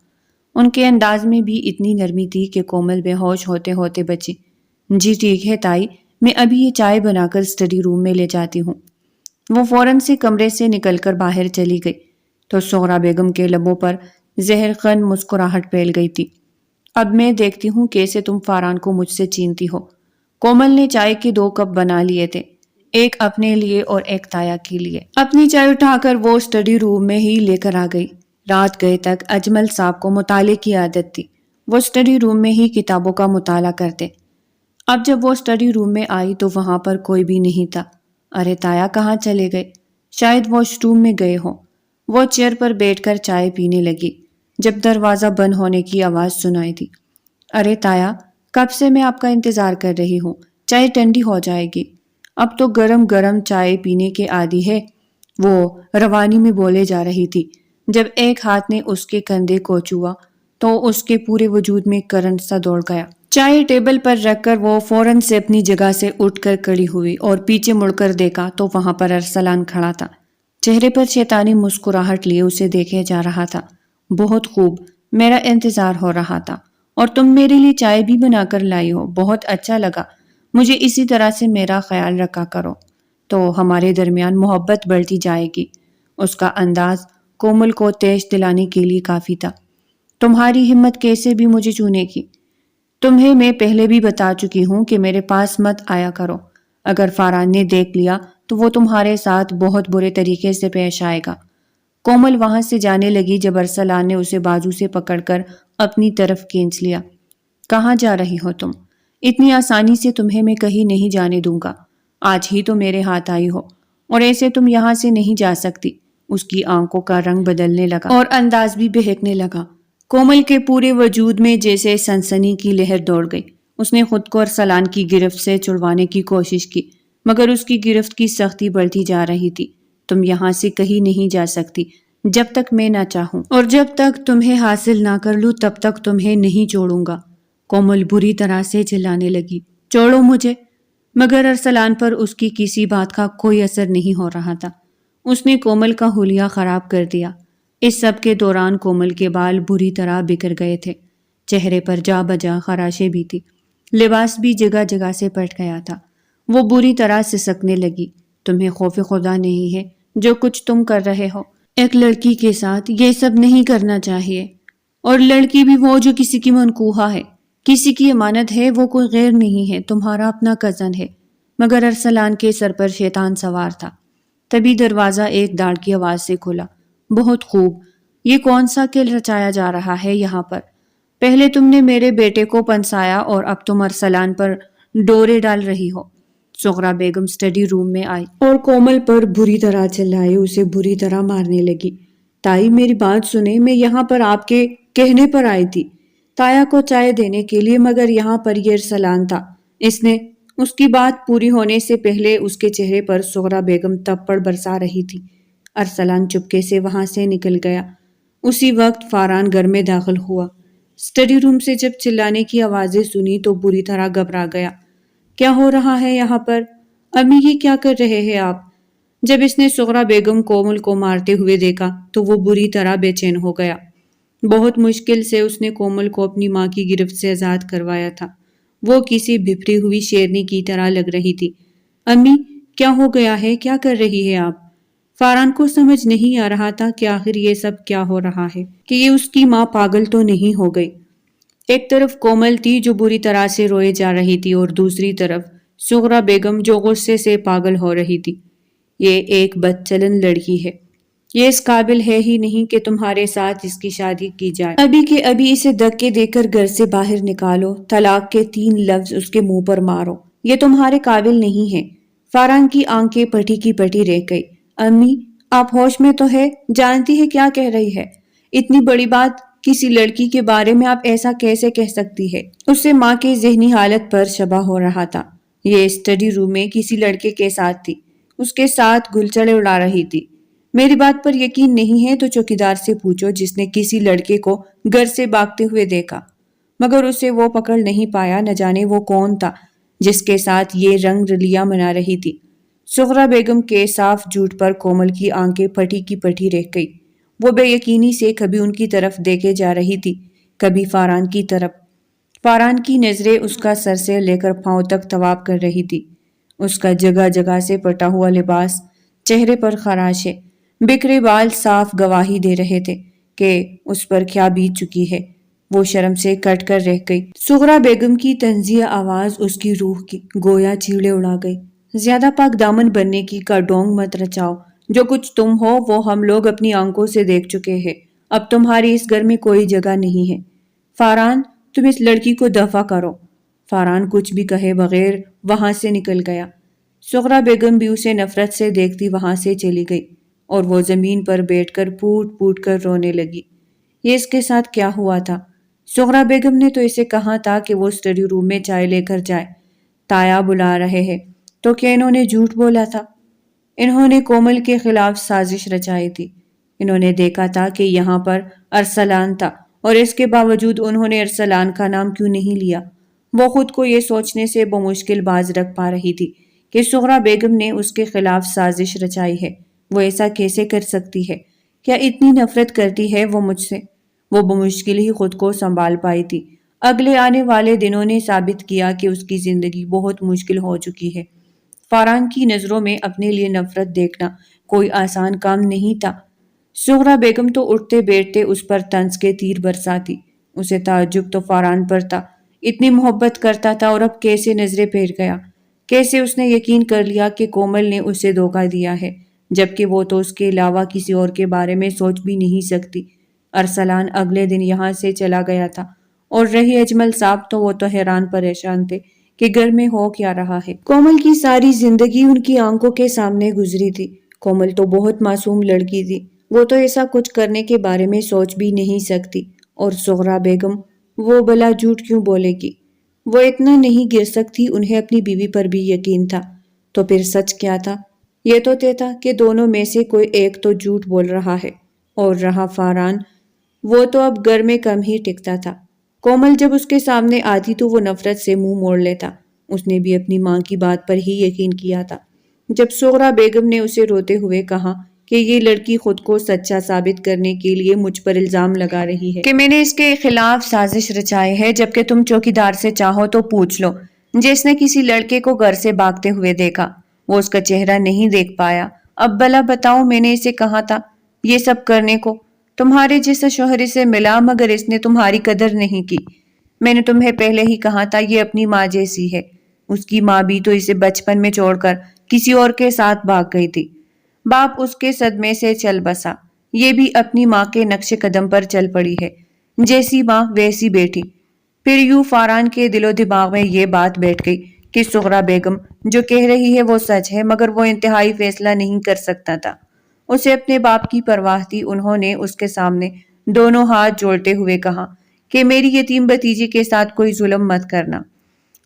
ان کے انداز میں بھی اتنی نرمی تھی کہ کومل بے ہوش ہوتے ہوتے بچی۔ جی ٹھیک ہے تائی، میں ابھی یہ چائے بنا کر اسٹڈی روم میں لے جاتی ہوں۔ وہ فوراً سے کمرے سے نکل کر باہر چلی گئی تو سغرا بیگم کے لبوں پر زہر خن مسکراہٹ پھیل گئی تھی۔ اب میں دیکھتی ہوں کیسے تم فاران کو مجھ سے چینتی ہو۔ کومل نے چائے کے 2 کپ بنا لیے تھے، ایک اپنے لیے اور ایک تایا کے لیے۔ اپنی چائے اٹھا کر وہ اسٹڈی روم میں ہی لے کر آ گئی۔ رات گئے تک اجمل صاحب کو مطالعے کی عادت تھی، وہ اسٹڈی روم میں ہی کتابوں کا مطالعہ کرتے۔ اب جب وہ اسٹڈی روم میں آئی تو وہاں پر کوئی بھی نہیں تھا۔ ارے تایا کہاں چلے گئے؟ شاید واش روم میں گئے ہوں۔ وہ چیئر پر بیٹھ کر چائے پینے لگی جب دروازہ بند ہونے کی آواز سنائی دی۔ ارے تایا، کب سے میں آپ کا انتظار کر رہی ہوں، چائے ٹھنڈی ہو جائے گی۔ اب تو گرم گرم چائے پینے کے عادی ہے، وہ روانی میں بولے جا رہی تھی جب ایک ہاتھ نے اس کے کندھے کو چھوا تو اس کے پورے وجود میں کرنٹ سا دوڑ گیا۔ چائے ٹیبل پر رکھ کر وہ فوراً سے اپنی جگہ سے اٹھ کر کھڑی ہوئی اور پیچھے مڑ کر دیکھا تو وہاں پر ارسلان کھڑا تھا، چہرے پر شیطانی مسکراہٹ لیے اسے دیکھے جا رہا تھا۔ بہت خوب، میرا انتظار ہو رہا تھا، اور تم میرے لیے چائے بھی بنا کر لائی ہو، بہت اچھا لگا۔ مجھے اسی طرح سے میرا خیال رکھا کرو تو ہمارے درمیان محبت بڑھتی جائے گی۔ اس کا انداز کومل کو تیش دلانے کے لیے کافی تھا۔ تمہاری ہمت کیسے بھی مجھے چونے کی؟ تمہیں میں پہلے بھی بتا چکی ہوں کہ میرے پاس مت آیا کرو، اگر فاران نے دیکھ لیا تو وہ تمہارے ساتھ بہت برے طریقے سے پیش آئے گا۔ کومل وہاں سے جانے لگی جب ارسلان نے اسے بازو سے پکڑ کر اپنی طرف کھینچ لیا۔ کہاں جا رہی ہو تم؟ اتنی آسانی سے تمہیں میں کہیں نہیں جانے دوں گا، آج ہی تو میرے ہاتھ آئی ہو، اور ایسے تم یہاں سے نہیں جا سکتی۔ اس کی آنکھوں کا رنگ بدلنے لگا اور انداز بھی بہکنے لگا۔ کومل کے پورے وجود میں جیسے سنسنی کی لہر دوڑ گئی۔ اس نے خود کو ارسلان کی گرفت سے چھڑوانے کی کوشش کی، مگر اس کی گرفت کی سختی بڑھتی جا رہی تھی۔ تم یہاں سے کہیں نہیں جا سکتی، جب تک میں نہ چاہوں، اور جب تک تمہیں حاصل نہ کر لوں تب تک تمہیں نہیں چھوڑوں گا۔ کومل بری طرح سے چلانے لگی، چھوڑو مجھے۔ مگر ارسلان پر اس کی کسی بات کا کوئی اثر نہیں ہو رہا تھا۔ اس نے کومل کا حلیہ خراب کر دیا۔ اس سب کے دوران کومل کے بال بری طرح بکھر گئے تھے، چہرے پر جا بجا خراشیں بھی تھی، لباس بھی جگہ جگہ سے پھٹ گیا تھا۔ وہ بری طرح سسکنے لگی۔ تمہیں خوف خدا نہیں ہے جو کچھ تم کر رہے ہو؟ ایک لڑکی کے ساتھ یہ سب نہیں کرنا چاہیے، اور لڑکی بھی وہ جو کسی کی منکوحہ ہے، کسی کی امانت ہے، وہ کوئی غیر نہیں ہے، تمہارا اپنا کزن ہے۔ مگر ارسلان کے سر پر شیطان سوار تھا۔ تبھی دروازہ ایک داڑ کی آواز سے کھلا۔ بہت خوب، یہ کون سا کھیل رچایا جا رہا ہے یہاں پر؟ پہلے تم نے میرے بیٹے کو پنسایا اور اب تم ارسلان پر ڈورے ڈال رہی ہو۔ سغرا بیگم اسٹڈی روم میں آئی اور کومل پر بری طرح چلائی، اسے بری طرح مارنے لگی۔ تائی میری بات سنیں، میں یہاں پر آپ کے کہنے پر آئی تھی تایا کو چائے دینے کے لیے، مگر یہاں پر یہ ارسلان تھا۔ اس کی بات پوری ہونے سے پہلے اس کے چہرے پر سغرا بیگم تپڑ برسا رہی تھی۔ ارسلان چپکے سے وہاں سے نکل گیا۔ اسی وقت فاران گھر میں داخل ہوا۔ اسٹڈی روم سے جب چلانے کی آوازیں سنی تو بری طرح گھبرا گیا۔ کیا ہو رہا ہے یہاں پر؟ امی یہ کیا کر رہے ہیں آپ؟ جب اس نے سغرا بیگم کومل کو مارتے ہوئے دیکھا تو وہ بری طرح بے چین ہو گیا۔ بہت مشکل سے اس نے کومل کو اپنی ماں کی گرفت سے آزاد کروایا تھا۔ وہ کسی بھپری ہوئی شیرنی کی طرح لگ رہی تھی۔ امی کیا ہو گیا ہے؟ کیا کر رہی ہے آپ؟ فاران کو سمجھ نہیں آ رہا تھا کہ آخر یہ سب کیا ہو رہا ہے، کہ یہ اس کی ماں پاگل تو نہیں ہو گئی۔ ایک طرف کومل تھی جو بری طرح سے روئے جا رہی تھی، اور دوسری طرف سغرا بیگم جو غصے سے پاگل ہو رہی تھی۔ یہ ایک بد چلن لڑکی ہے، یہ اس قابل ہے ہی نہیں کہ تمہارے ساتھ اس کی شادی کی جائے۔ ابھی کے ابھی اسے دھکے دے کر گھر سے باہر نکالو، طلاق کے 3 لفظ اس کے منہ پر مارو، یہ تمہارے قابل نہیں ہے۔ فاران کی آنکھیں پٹی کی پٹی رہ گئی۔ امی آپ ہوش میں تو ہے؟ جانتی ہے کیا کہہ رہی ہے؟ اتنی بڑی بات کسی لڑکی کے بارے میں آپ ایسا کیسے کہہ سکتی ہے؟ اس سے ماں کی ذہنی حالت پر شبہ ہو رہا تھا۔ یہ اسٹڈی روم میں کسی لڑکے کے ساتھ تھی، اس کے ساتھ گلچڑے اڑا رہی تھی۔ میری بات پر یقین نہیں ہے تو چوکیدار سے پوچھو جس نے کسی لڑکے کو گھر سے بھاگتے ہوئے دیکھا، مگر اسے وہ پکڑ نہیں پایا۔ نہ جانے وہ کون تھا جس کے ساتھ یہ رنگ رلیاں منا رہی تھی۔ سغرا بیگم کے صاف جھوٹ پر کومل کی آنکھیں پھٹی کی پھٹی رہ گئی۔ وہ بے یقینی سے کبھی ان کی طرف دیکھے جا رہی تھی، کبھی فاران کی طرف۔ فاران کی نظریں اس کا سر سے لے کر پاؤں تک طواف کر رہی تھی۔ اس کا جگہ جگہ سے پٹا ہوا لباس، چہرے پر خراشیں، بکھرے بال صاف گواہی دے رہے تھے کہ اس پر کیا بیت چکی ہے۔ وہ شرم سے کٹ کر رہ گئی۔ سغرا بیگم کی طنزیہ آواز اس کی روح کی گویا چیڑے اڑا گئی۔ زیادہ پاک دامن بننے کی کا ڈونگ مت رچاؤ، جو کچھ تم ہو وہ ہم لوگ اپنی آنکھوں سے دیکھ چکے ہیں۔ اب تمہاری اس گھر میں کوئی جگہ نہیں ہے۔ فاران تم اس لڑکی کو دفع کرو۔ فاران کچھ بھی کہے بغیر وہاں سے نکل گیا۔ سغرا بیگم بھی اسے نفرت سے دیکھتی وہاں سے چلی گئی، اور وہ زمین پر بیٹھ کر پوٹ پوٹ کر رونے لگی۔ یہ اس کے ساتھ کیا ہوا تھا؟ سغرا بیگم نے تو اسے کہا تھا کہ وہ اسٹڈی روم میں چائے لے کر جائے۔ تایا بلا رہے ہیں، تو کیا انہوں نے جھوٹ بولا تھا؟ انہوں نے کومل کے خلاف سازش رچائی تھی۔ انہوں نے دیکھا تھا کہ یہاں پر ارسلان تھا، اور اس کے باوجود انہوں نے ارسلان کا نام کیوں نہیں لیا؟ وہ خود کو یہ سوچنے سے بمشکل باز رکھ پا رہی تھی کہ سغرا بیگم نے اس کے خلاف سازش رچائی ہے۔ وہ ایسا کیسے کر سکتی ہے؟ کیا اتنی نفرت کرتی ہے وہ مجھ سے؟ وہ بمشکل ہی خود کو سنبھال پائی تھی۔ اگلے آنے والے دنوں نے ثابت کیا کہ اس کی زندگی بہت مشکل ہو چکی ہے۔ فاران کی نظروں میں اپنے لیے نفرت دیکھنا کوئی آسان کام نہیں تھا۔ سغرا بیگم تو اٹھتے بیٹھتے اس پر طنز کے تیر برساتی۔ اسے تعجب تو فاران پر تھا، اتنی محبت کرتا تھا اور اب کیسے نظریں پھیر گیا؟ کیسے اس نے یقین کر لیا کہ کومل نے اسے دھوکہ دیا ہے، جبکہ وہ تو اس کے علاوہ کسی اور کے بارے میں سوچ بھی نہیں سکتی۔ ارسلان اگلے دن یہاں سے چلا گیا تھا، اور رہی اجمل صاحب تو وہ تو حیران پریشان تھے کہ گھر میں ہو کیا رہا ہے۔ کومل کی ساری زندگی ان کی آنکھوں کے سامنے گزری تھی۔ کومل تو بہت معصوم لڑکی تھی، وہ تو ایسا کچھ کرنے کے بارے میں سوچ بھی نہیں سکتی۔ اور سغرا بیگم، وہ بلا جھوٹ کیوں بولے گی؟ وہ اتنا نہیں گر سکتی، انہیں اپنی بیوی پر بھی یقین تھا۔ تو پھر سچ کیا تھا؟ یہ تو طے تھا کہ دونوں میں سے کوئی ایک تو جھوٹ بول رہا ہے، اور رہا فاران، وہ تو اب گھر میں کم ہی ٹکتا تھا۔ کومل جب اس کے سامنے آتی تو وہ نفرت سے منہ موڑ لیتا۔ اس نے بھی اپنی ماں کی بات پر ہی یقین کیا تھا۔ جب سغرا بیگم نے اسے روتے ہوئے کہا کہ یہ لڑکی خود کو سچا ثابت کرنے کے لیے مجھ پر الزام لگا رہی ہے کہ میں نے اس کے خلاف سازش رچائی ہے، جبکہ تم چوکیدار سے چاہو تو پوچھ لو، جس نے کسی لڑکے کو گھر سے بھاگتے ہوئے دیکھا، وہ اس کا چہرہ نہیں دیکھ پایا۔ اب بھلا بتاؤ، میں نے اسے کہا تھا یہ سب کرنے کو، تمہارے جیسا شوہر سے ملا مگر اس نے تمہاری قدر نہیں کی۔ میں نے تمہیں پہلے ہی کہا تھا یہ اپنی ماں جیسی ہے۔ اس کی ماں بھی تو اسے بچپن میں چھوڑ کر کسی اور کے ساتھ بھاگ گئی تھی۔ باپ اس کے صدمے سے چل بسا، یہ بھی اپنی ماں کے نقش قدم پر چل پڑی ہے، جیسی ماں ویسی بیٹی۔ پھر یوں فاران کے دل و دماغ میں یہ بات بیٹھ گئی کہ سغرا بیگم جو کہہ رہی ہے وہ سچ ہے، مگر وہ انتہائی فیصلہ نہیں کر سکتا تھا۔ اسے اپنے باپ کی پرواہ تھی۔ انہوں نے اس کے سامنے دونوں ہاتھ جوڑتے ہوئے کہا کہ میری یتیم بھتیجی کے ساتھ کوئی ظلم مت کرنا۔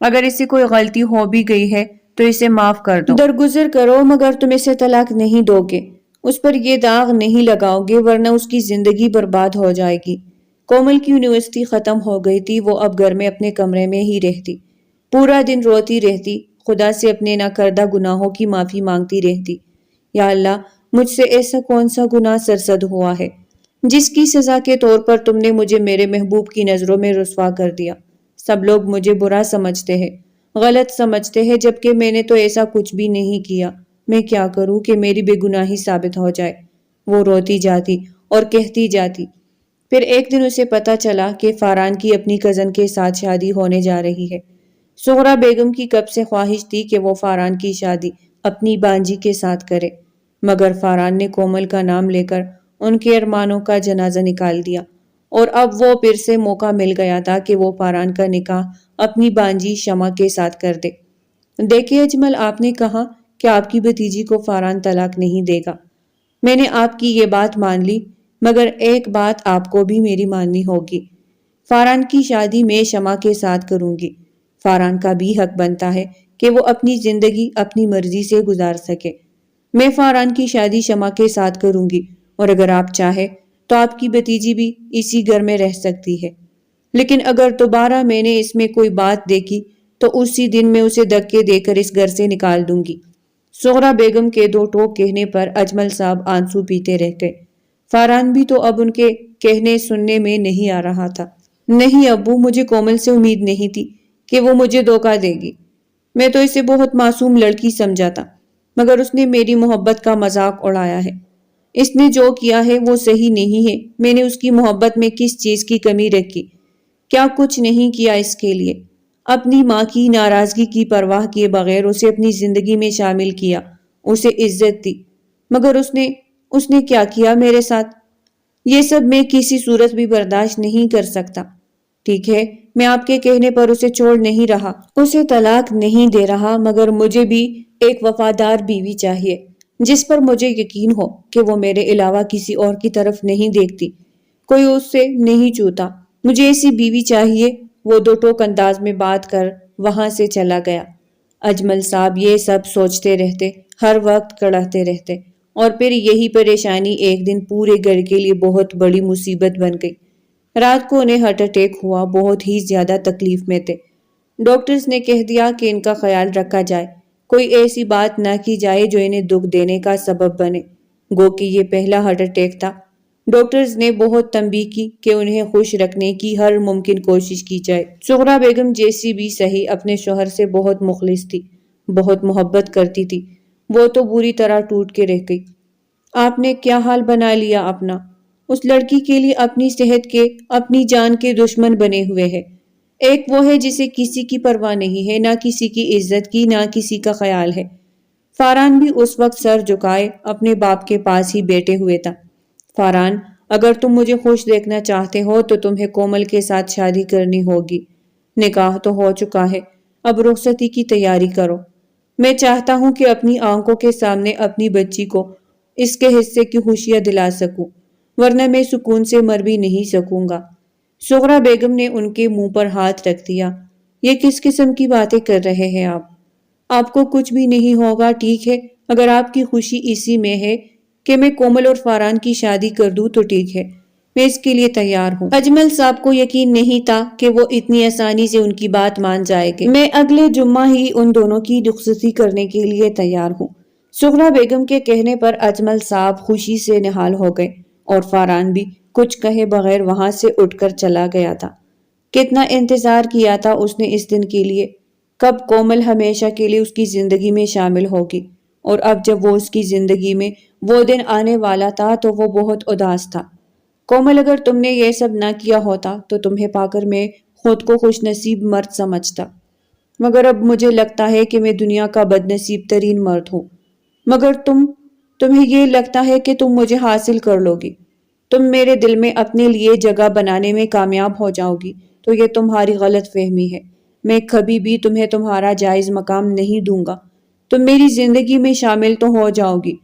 اگر اسے کوئی غلطی ہو بھی گئی ہے تو اسے معاف کر دو، درگزر کرو، مگر تم اسے طلاق نہیں دو گے، اس پر یہ داغ نہیں لگاؤ گے، ورنہ اس کی زندگی برباد ہو جائے گی۔ کومل کی یونیورسٹی ختم ہو گئی تھی، وہ اب گھر میں اپنے کمرے میں ہی رہتی، پورا دن روتی رہتی، خدا سے اپنے نہ کردہ گناہوں کی معافی مانگتی رہتی۔ یا اللہ، مجھ سے ایسا کون سا گناہ سرزد ہوا ہے جس کی سزا کے طور پر تم نے مجھے میرے محبوب کی نظروں میں رسوا کر دیا۔ سب لوگ مجھے برا سمجھتے ہیں، غلط سمجھتے ہیں، جبکہ میں نے تو ایسا کچھ بھی نہیں کیا۔ میں کیا کروں کہ میری بے گناہی ثابت ہو جائے؟ وہ روتی جاتی اور کہتی جاتی۔ پھر ایک دن اسے پتا چلا کہ فاران کی اپنی کزن کے ساتھ شادی ہونے جا رہی ہے۔ سغرا بیگم کی کب سے خواہش تھی کہ وہ فاران کی شادی اپنی بانجی کے ساتھ کرے، مگر فاران نے کومل کا نام لے کر ان کے ارمانوں کا جنازہ نکال دیا، اور اب وہ پھر سے موقع مل گیا تھا کہ وہ فاران کا نکاح اپنی بانجی شمع کے ساتھ کر دے۔ دیکھیں اجمل، آپ نے کہا کہ آپ کی بھتیجی کو فاران طلاق نہیں دے گا۔ میں نے آپ کی یہ بات مان لی، مگر ایک بات آپ کو بھی میری ماننی ہوگی۔ فاران کی شادی میں شمع کے ساتھ کروں گی۔ فاران کا بھی حق بنتا ہے کہ وہ اپنی زندگی اپنی مرضی سے گزار سکے۔ میں فاران کی شادی شمع کے ساتھ کروں گی، اور اگر آپ چاہے تو آپ کی بھتیجی بھی اسی گھر میں رہ سکتی ہے، لیکن اگر دوبارہ میں نے اس میں کوئی بات دیکھی تو اسی دن میں اسے دھکے دے کر اس گھر سے نکال دوں گی۔ سغرا بیگم کے دو ٹوک کہنے پر اجمل صاحب آنسو پیتے رہ گئے۔ فاران بھی تو اب ان کے کہنے سننے میں نہیں آ رہا تھا۔ نہیں ابو، مجھے کومل سے امید نہیں تھی کہ وہ مجھے دھوکہ دے گی۔ میں تو اسے بہت معصوم لڑکی سمجھا تھا، مگر اس نے میری محبت کا مذاق اڑایا ہے۔ اس نے جو کیا ہے وہ صحیح نہیں ہے۔ میں نے اس کی محبت میں کس چیز کی کمی رکھی؟ کیا کچھ نہیں کیا اس کے لیے؟ اپنی ماں کی ناراضگی کی پرواہ کیے بغیر اسے اپنی زندگی میں شامل کیا، اسے عزت دی، مگر اس نے کیا کیا میرے ساتھ؟ یہ سب میں کسی صورت بھی برداشت نہیں کر سکتا۔ ٹھیک ہے، میں آپ کے کہنے پر اسے چھوڑ نہیں رہا، اسے طلاق نہیں دے رہا، مگر مجھے بھی ایک وفادار بیوی چاہیے جس پر مجھے یقین ہو کہ وہ میرے علاوہ کسی اور کی طرف نہیں دیکھتی، کوئی اس سے نہیں چوتا۔ مجھے ایسی بیوی چاہیے۔ وہ دو ٹوک انداز میں بات کر وہاں سے چلا گیا۔ اجمل صاحب یہ سب سوچتے رہتے، ہر وقت کڑھتے رہتے، اور پھر یہی پریشانی ایک دن پورے گھر کے لیے بہت بڑی مصیبت بن گئی۔ رات کو انہیں ہارٹ اٹیک ہوا، بہت ہی زیادہ تکلیف میں تھے۔ ڈاکٹرز نے کہہ دیا کہ ان کا خیال رکھا جائے، کوئی ایسی بات نہ کی جائے جو انہیں دکھ دینے کا سبب بنے، گو کہ یہ پہلا ہارٹ اٹیک تھا۔ ڈاکٹرز نے بہت تنبیہ کی کہ انہیں خوش رکھنے کی ہر ممکن کوشش کی جائے۔ سغرا بیگم جیسی بھی صحیح اپنے شوہر سے بہت مخلص تھی، بہت محبت کرتی تھی، وہ تو بری طرح ٹوٹ کے رہ گئی۔ آپ نے کیا حال بنا لیا اپنا؟ اس لڑکی کے لیے اپنی صحت کے، اپنی جان کے دشمن بنے ہوئے ہے۔ ایک وہ ہے جسے کسی کی پرواہ نہیں ہے، نہ کسی کی عزت کی، نہ کسی کا خیال ہے۔ فاران بھی اس وقت سر جھکائے اپنے باپ کے پاس ہی بیٹھے ہوئے تھا۔ فاران، اگر تم مجھے خوش دیکھنا چاہتے ہو تو تمہیں کومل کے ساتھ شادی کرنی ہوگی۔ نکاح تو ہو چکا ہے، اب رخصتی کی تیاری کرو۔ میں چاہتا ہوں کہ اپنی آنکھوں کے سامنے اپنی بچی کو اس کے حصے کی خوشیاں دلا سکوں، ورنہ میں سکون سے مر بھی نہیں سکوں گا۔ سغرا بیگم نے ان کے منہ پر ہاتھ رکھ دیا۔ یہ کس قسم کی باتیں کر رہے ہیں آپ کو کچھ بھی نہیں ہوگا، ٹھیک ہے؟ اگر آپ کی خوشی اسی میں ہے کہ میں کومل اور فاران کی شادی کر دوں تو ٹھیک ہے، میں اس کے لیے تیار ہوں۔ اجمل صاحب کو یقین نہیں تھا کہ وہ اتنی آسانی سے ان کی بات مان جائے گے۔ میں اگلے جمعہ ہی ان دونوں کی رخصتی کرنے کے لیے تیار ہوں۔ سغرا بیگم کے کہنے پر اجمل صاحب خوشی سے نہال ہو گئے اور فاران بھی کچھ کہے بغیر وہاں سے اٹھ کر چلا گیا تھا۔ کتنا انتظار کیا تھا اس نے اس دن کے لیے، کب کومل ہمیشہ کے لیے اس کی زندگی میں شامل ہوگی، اور اب جب وہ اس کی زندگی میں وہ دن آنے والا تھا تو وہ بہت اداس تھا۔ کومل، اگر تم نے یہ سب نہ کیا ہوتا تو تمہیں پا کر میں خود کو خوش نصیب مرد سمجھتا، مگر اب مجھے لگتا ہے کہ میں دنیا کا بد نصیب ترین مرد ہوں۔ مگر تمہیں یہ لگتا ہے کہ تم مجھے حاصل کر لو گی، تم میرے دل میں اپنے لیے جگہ بنانے میں کامیاب ہو جاؤ گی، تو یہ تمہاری غلط فہمی ہے۔ میں کبھی بھی تمہیں تمہارا جائز مقام نہیں دوں گا۔ تم میری زندگی میں شامل تو ہو جاؤ گی،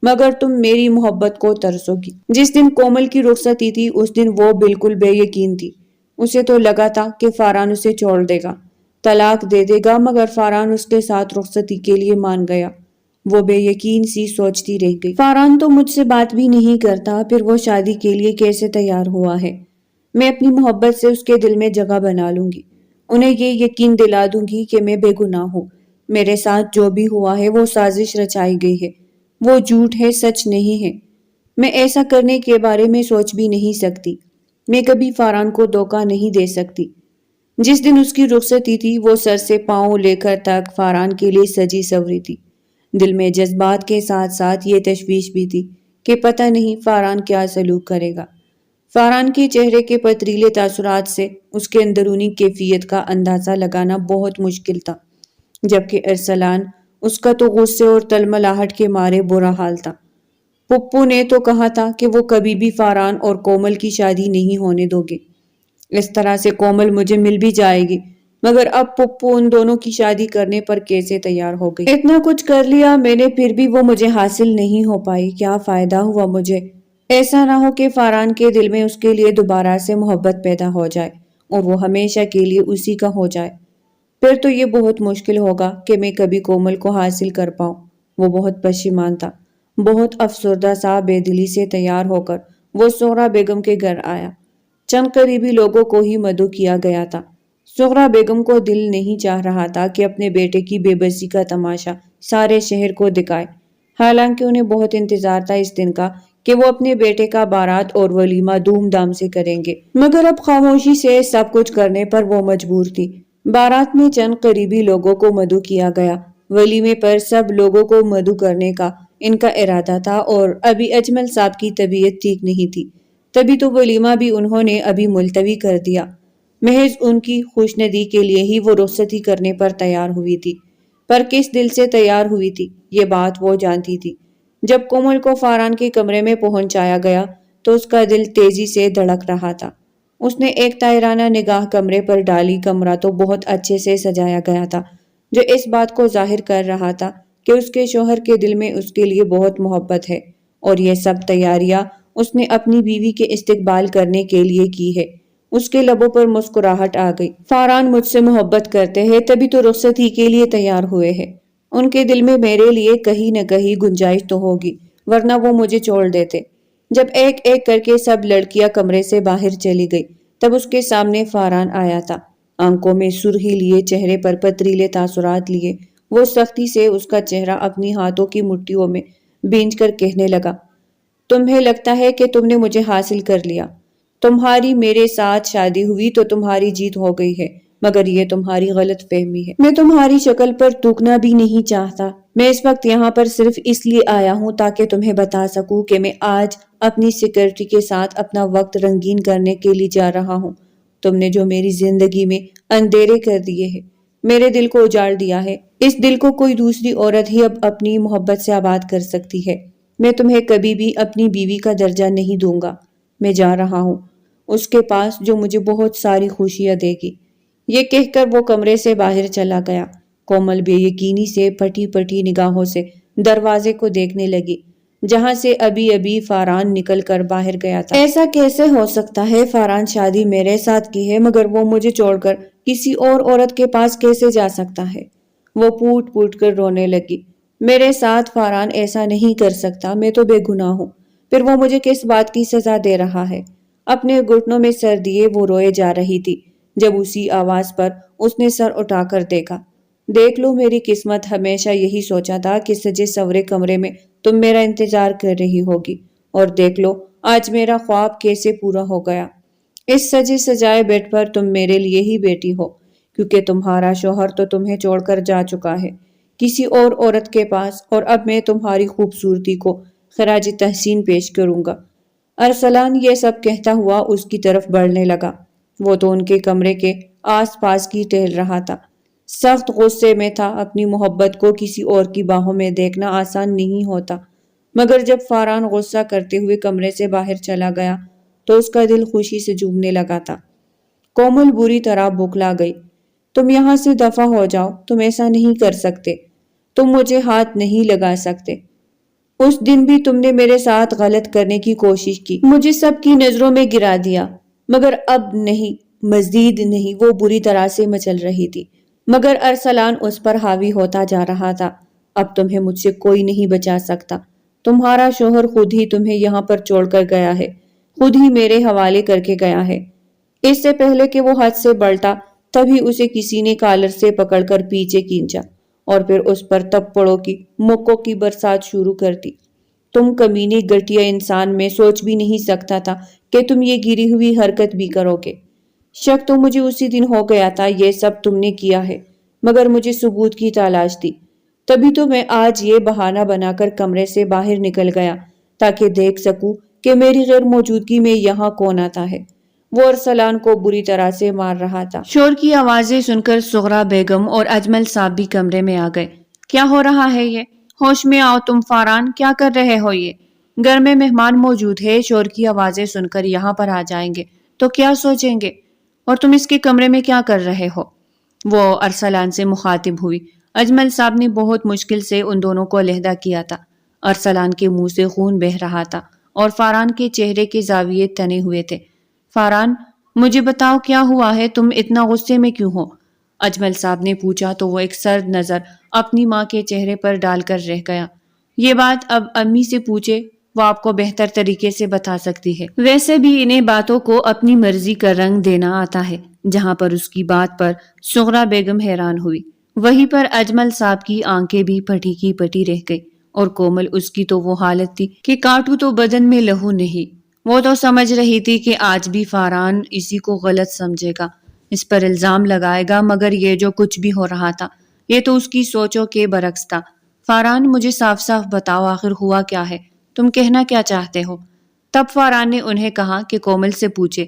مگر تم میری محبت کو ترسو گی۔ جس دن کومل کی رخصتی تھی اس دن وہ بالکل بے یقین تھی۔ اسے تو لگا تھا کہ فاران اسے چھوڑ دے گا، طلاق دے دے گا، مگر فاران اس کے ساتھ رخصتی کے لیے مان گیا۔ وہ بے یقین سی سوچتی رہ گئی، فاران تو مجھ سے بات بھی نہیں کرتا، پھر وہ شادی کے لیے کیسے تیار ہوا ہے؟ میں اپنی محبت سے اس کے دل میں جگہ بنا لوں گی، انہیں یہ یقین دلا دوں گی کہ میں بے گناہ ہوں۔ میرے ساتھ جو بھی ہوا ہے وہ سازش رچائی گئی ہے، وہ جھوٹ ہے، سچ نہیں ہے۔ میں ایسا کرنے کے بارے میں سوچ بھی نہیں سکتی۔ میں کبھی فاران کو دھوکہ نہیں دے سکتی۔ جس دن اس کی رخصتی تھی وہ سر سے پاؤں لے کر تک فاران کے لیے سجی سوری تھی۔ دل میں جذبات کے ساتھ ساتھ یہ تشویش بھی تھی کہ پتہ نہیں فاران کیا سلوک کرے گا۔ فاران کے چہرے کے پتریلے تاثرات سے اس کے اندرونی کیفیت کا اندازہ لگانا بہت مشکل تھا، جبکہ ارسلان، اس کا تو غصے اور تلملاہٹ کے مارے برا حال تھا۔ پپو نے تو کہا تھا کہ وہ کبھی بھی فاران اور کومل کی شادی نہیں ہونے دو گے۔ اس طرح سے کومل مجھے مل بھی جائے گی، مگر اب پپو ان دونوں کی شادی کرنے پر کیسے تیار ہو گئی؟ اتنا کچھ کر لیا میں نے، پھر بھی وہ مجھے حاصل نہیں ہو پائی، کیا فائدہ ہوا مجھے؟ ایسا نہ ہو کہ فاران کے دل میں اس کے لیے دوبارہ سے محبت پیدا ہو جائے اور وہ ہمیشہ کے لیے اسی کا ہو جائے۔ پھر تو یہ بہت مشکل ہوگا کہ میں کبھی کومل کو حاصل کر پاؤں۔ وہ بہت پشیمان تھا، بہت افسردہ سا بے دلی سے تیار ہو کر وہ سغرا بیگم کے گھر آیا۔ چند قریبی لوگوں کو ہی مدعو کیا گیا تھا۔ سغرا بیگم کو دل نہیں چاہ رہا تھا کہ اپنے بیٹے کی بے بسی کا تماشا سارے شہر کو دکھائے، حالانکہ انہیں بہت انتظار تھا اس دن کا کہ وہ اپنے بیٹے کا بارات اور ولیمہ دھوم دھام سے کریں گے، مگر اب خاموشی سے سب کچھ کرنے پر وہ مجبور تھی۔ بارات میں چند قریبی لوگوں کو مدعو کیا گیا، ولیمے پر سب لوگوں کو مدعو کرنے کا ان کا ارادہ تھا، اور ابھی اجمل صاحب کی طبیعت ٹھیک نہیں تھی، تبھی تو ولیمہ بھی انہوں نے ابھی ملتوی کر دیا۔ محض ان کی خوشندی کے لیے ہی وہ رخصتی کرنے پر تیار ہوئی تھی، پر کس دل سے تیار ہوئی تھی یہ بات وہ جانتی تھی۔ جب کومل کو فاران کے کمرے میں پہنچایا گیا تو اس کا دل تیزی سے دھڑک رہا تھا۔ اس نے ایک طائرانہ نگاہ کمرے پر ڈالی۔ کمرہ تو بہت اچھے سے سجایا گیا تھا، جو اس بات کو ظاہر کر رہا تھا کہ اس کے شوہر کے دل میں اس کے لیے بہت محبت ہے، اور یہ سب تیاریاں اس نے اپنی بیوی کے استقبال کرنے کے لیے کی ہے۔ اس کے لبوں پر مسکراہٹ آ گئی۔ فاران مجھ سے محبت کرتے ہیں، تبھی تو رخصتی کے لیے تیار ہوئے ہیں۔ ان کے دل میں میرے لیے کہیں نہ کہیں گنجائش تو ہوگی، ورنہ وہ مجھے چھوڑ دیتے۔ جب ایک ایک کر کے سب لڑکیاں کمرے سے باہر چلی گئی تب اس کے سامنے فاران آیا تھا، آنکھوں میں سرخی لیے، چہرے پر پتریلے تاثرات لیے۔ وہ سختی سے اس کا چہرہ اپنی ہاتھوں کی مٹھیوں میں بھینچ کر کہنے لگا، تمہیں لگتا ہے کہ تم نے مجھے حاصل کر لیا، تمہاری میرے ساتھ شادی ہوئی تو تمہاری جیت ہو گئی ہے، مگر یہ تمہاری غلط فہمی ہے۔ میں تمہاری شکل پر تھوکنا بھی نہیں چاہتا۔ میں اس وقت یہاں پر صرف اس لیے آیا ہوں تاکہ تمہیں بتا سکوں کہ میں آج اپنی سیکرٹری کے ساتھ اپنا وقت رنگین کرنے کے لیے جا رہا ہوں۔ تم نے جو میری زندگی میں اندھیرے کر دیے ہیں، میرے دل کو اجاڑ دیا ہے، اس دل کو کوئی دوسری عورت ہی اب اپنی محبت سے آباد کر سکتی ہے۔ میں تمہیں کبھی بھی اپنی بیوی کا درجہ نہیں دوں گا۔ میں جا رہا ہوں اس کے پاس جو مجھے بہت ساری خوشیاں دے گی۔ یہ کہہ کر وہ کمرے سے باہر چلا گیا۔ کومل بے یقینی سے پھٹی پھٹی نگاہوں سے دروازے کو دیکھنے لگی، جہاں سے ابھی فاران نکل کر باہر گیا تھا۔ ایسا کیسے ہو سکتا ہے؟ فاران شادی میرے ساتھ کی ہے، مگر وہ مجھے چھوڑ کر کسی اور عورت کے پاس کیسے جا سکتا ہے؟ وہ پھوٹ پھوٹ کر رونے لگی۔ میرے ساتھ فاران ایسا نہیں کر سکتا، میں تو بے گناہ ہوں۔ پھر وہ مجھے کس بات کی سزا دے رہا ہے؟ اپنے گھٹنوں میں سر دیے وہ روئے جا رہی تھی جب اسی آواز پر اس نے سر اٹھا کر دیکھا۔ دیکھ لو، میری قسمت ہمیشہ یہی سوچا تھا کہ سجے سورے کمرے میں تم میرا انتظار کر رہی ہوگی، اور دیکھ لو آج میرا خواب کیسے پورا ہو گیا۔ اس سجے سجائے بیڈ پر تم میرے لیے ہی بیٹھی ہو، کیونکہ تمہارا شوہر تو تمہیں چھوڑ کر جا چکا ہے کسی اور عورت کے پاس، اور اب میں تمہاری خوبصورتی کو خراج تحسین پیش کروں گا۔ ارسلان یہ سب کہتا ہوا اس کی طرف بڑھنے لگا۔ وہ تو ان کے کمرے کے آس پاس کی ٹہل رہا تھا، سخت غصے میں تھا۔ اپنی محبت کو کسی اور کی باہوں میں دیکھنا آسان نہیں ہوتا، مگر جب فاران غصہ کرتے ہوئے کمرے سے باہر چلا گیا تو اس کا دل خوشی سے جھومنے لگا تھا۔ کومل بری طرح بوکھلا گئی۔ تم یہاں سے دفع ہو جاؤ، تم ایسا نہیں کر سکتے، تم مجھے ہاتھ نہیں لگا سکتے۔ اس دن بھی تم نے میرے ساتھ غلط کرنے کی کوشش کی، مجھے سب کی نظروں میں گرا دیا، مگر اب نہیں، مزید نہیں۔ وہ بری طرح سے مچل رہی تھی، مگر ارسلان اس پر حاوی ہوتا جا رہا تھا۔ اب تمہیں مجھ سے کوئی نہیں بچا سکتا، تمہارا شوہر خود ہی تمہیں یہاں پر چھوڑ کر گیا ہے، خود ہی میرے حوالے کر کے گیا ہے۔ اس سے پہلے کہ وہ حد سے بڑھتا تبھی اسے کسی نے کالر سے پکڑ کر پیچھے کھینچا اور پھر اس پر تپڑوں کی مکوں کی برسات شروع کر دی۔ تم کمینے گٹیا انسان، میں سوچ بھی نہیں سکتا تھا کہ تم یہ گری ہوئی حرکت بھی کرو گے۔ شک تو مجھے اسی دن ہو گیا تھا یہ سب تم نے کیا ہے، مگر مجھے ثبوت کی تلاش تھی، تبھی تو میں آج یہ بہانہ بنا کر کمرے سے باہر نکل گیا تاکہ دیکھ سکوں کہ میری غیر موجودگی میں یہاں کون آتا ہے۔ وہ ارسلان کو بری طرح سے مار رہا تھا۔ شور کی آوازیں سن کر سغرا بیگم اور اجمل صاحب بھی کمرے میں آ گئے۔ کیا ہو رہا ہے یہ؟ ہوش میں آؤ تم فاران، کیا کر رہے ہو یہ؟ گھر میں مہمان موجود ہے، شور کی آوازیں سن کر یہاں پر آ جائیں گے تو کیا سوچیں گے؟ اور تم اس کے کمرے میں کیا کر رہے ہو؟ وہ ارسلان سے مخاطب ہوئی۔ اجمل صاحب نے بہت مشکل سے ان دونوں کو علیحدہ کیا تھا۔ ارسلان کے منہ سے خون بہہ رہا تھا اور فاران کے چہرے کے زاویے تنے ہوئے تھے۔ فاران، مجھے بتاؤ کیا ہوا ہے، تم اتنا غصے میں کیوں ہو؟ اجمل صاحب نے پوچھا تو وہ ایک سرد نظر اپنی ماں کے چہرے پر ڈال کر رہ گیا۔ یہ بات اب امی سے پوچھے، وہ آپ کو بہتر طریقے سے بتا سکتی ہے۔ ویسے بھی انہیں باتوں کو اپنی مرضی کا رنگ دینا آتا ہے۔ جہاں پر اس کی بات پر سغرا بیگم حیران ہوئی، وہیں پر اجمل صاحب کی آنکھیں بھی پٹی کی پٹی رہ گئی، اور کومل اس کی تو وہ حالت تھی کہ کاٹو تو بدن میں لہو نہیں۔ وہ تو سمجھ رہی تھی کہ آج بھی فاران اسی کو غلط سمجھے گا، اس پر الزام لگائے گا، مگر یہ جو کچھ بھی ہو رہا تھا یہ تو اس کی سوچوں کے برعکس تھا۔ فاران، مجھے صاف صاف بتاؤ آخر ہوا کیا ہے، تم کہنا کیا چاہتے ہو؟ تب فاران نے انہیں کہا کہ کومل سے پوچھے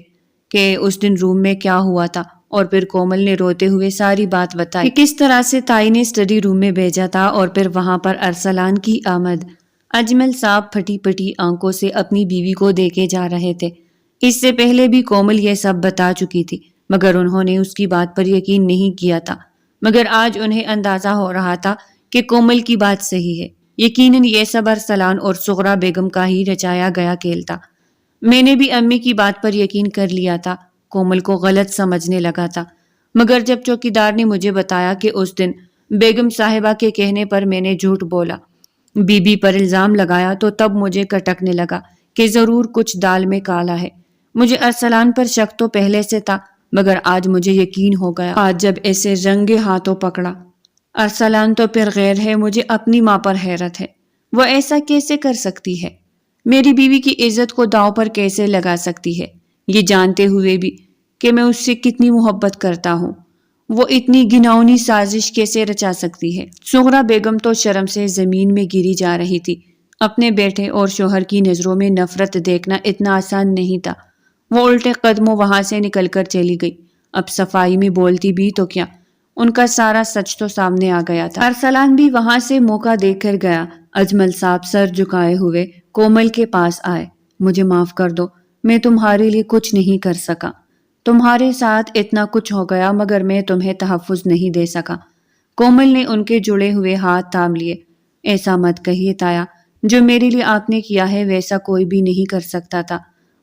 کہ اس دن روم میں کیا ہوا تھا، اور پھر کومل نے روتے ہوئے ساری بات بتائی کہ کس طرح سے تائی نے اسٹڈی روم میں بھیجا تھا اور پھر وہاں پر ارسلان کی آمد۔ اجمل صاحب پھٹی پھٹی آنکھوں سے اپنی بیوی کو دیکھے جا رہے تھے۔ اس سے پہلے بھی کومل یہ سب بتا چکی تھی، مگر انہوں نے اس کی بات پر یقین نہیں کیا تھا۔ مگر آج انہیں اندازہ ہو رہا تھا کہ کومل کی بات صحیح ہے۔ یقیناً یہ سب ارسلان اور سغرا بیگم کا ہی رچایا گیا کھیل تھا۔ میں نے بھی امی کی بات پر یقین کر لیا تھا، کومل کو غلط سمجھنے لگا تھا، مگر جب چوکیدار نے مجھے بتایا کہ اس دن بیگم صاحبہ کے کہنے پر میں نے جھوٹ بولا، بی بی پر الزام لگایا، تو تب مجھے کٹکنے لگا کہ ضرور کچھ دال میں کالا ہے۔ مجھے ارسلان پر شک تو پہلے سے تھا، مگر آج مجھے یقین ہو گیا۔ آج جب ایسے رنگے ہاتھوں پکڑا، ارسلان تو پھر غیر ہے، مجھے اپنی ماں پر حیرت ہے۔ وہ ایسا کیسے کر سکتی ہے؟ میری بیوی کی عزت کو داؤ پر کیسے لگا سکتی ہے، یہ جانتے ہوئے بھی کہ میں اس سے کتنی محبت کرتا ہوں؟ وہ اتنی گھناؤنی سازش کیسے رچا سکتی ہے؟ سغرا بیگم تو شرم سے زمین میں گری جا رہی تھی۔ اپنے بیٹے اور شوہر کی نظروں میں نفرت دیکھنا اتنا آسان نہیں تھا۔ وہ الٹے قدموں وہاں سے نکل کر چلی گئی۔ اب صفائی میں بولتی بھی تو کیا، ان کا سارا سچ تو سامنے آ گیا تھا۔ ارسلان بھی وہاں سے موقع دے کر گیا۔ اجمل صاحب سر جھکائے ہوئے کومل کے پاس آئے۔ مجھے معاف کر دو، میں تمہارے لیے کچھ نہیں کر سکا۔ تمہارے ساتھ اتنا کچھ ہو گیا مگر میں تمہیں تحفظ نہیں دے سکا۔ کومل نے ان کے جڑے ہوئے ہاتھ تھام لیے۔ ایسا مت کہیے تایا، جو میرے لیے آپ نے کیا ہے ویسا کوئی بھی نہیں کر سکتا تھا۔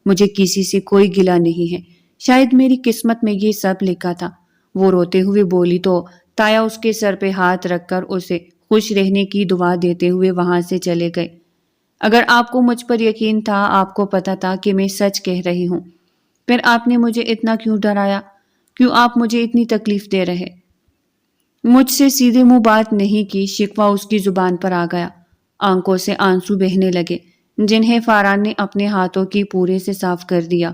مجھے کسی سے کوئی گلہ نہیں ہے، شاید میری قسمت میں یہ سب لکھا تھا۔ وہ روتے ہوئے بولی تو تایا اس کے سر پہ ہاتھ رکھ کر اسے خوش رہنے کی دعا دیتے ہوئے وہاں سے چلے گئے۔ اگر آپ کو مجھ پر یقین تھا، آپ کو پتا تھا کہ میں سچ کہہ رہی ہوں، پھر آپ نے مجھے اتنا کیوں ڈرایا؟ کیوں آپ مجھے اتنی تکلیف دے رہے؟ مجھ سے سیدھے منہ بات نہیں کی، شکوہ اس کی زبان پر آ گیا۔ آنکھوں سے آنسو بہنے لگے جنہیں فاران نے اپنے ہاتھوں کی پورے سے صاف کر دیا۔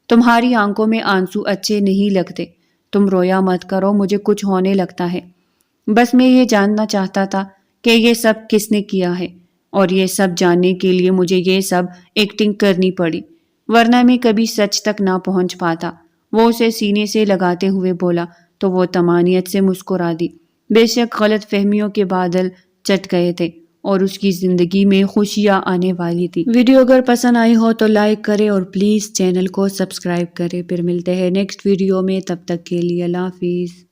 تمہاری آنکھوں میں آنسو اچھے نہیں لگتے، تم رویا مت کرو، مجھے کچھ ہونے لگتا ہے۔ بس میں یہ جاننا چاہتا تھا کہ یہ سب کس نے کیا ہے، اور یہ سب جاننے کے لیے مجھے یہ سب ایکٹنگ کرنی پڑی، ورنہ میں کبھی سچ تک نہ پہنچ پاتا۔ وہ اسے سینے سے لگاتے ہوئے بولا تو وہ طمانینت سے مسکرا دی۔ بے شک غلط فہمیوں کے بادل چٹ گئے تھے اور اس کی زندگی میں خوشیاں آنے والی تھی۔ ویڈیو اگر پسند آئی ہو تو لائک کرے اور پلیز چینل کو سبسکرائب کرے۔ پھر ملتے ہیں نیکسٹ ویڈیو میں، تب تک کے لیے اللہ حافظ۔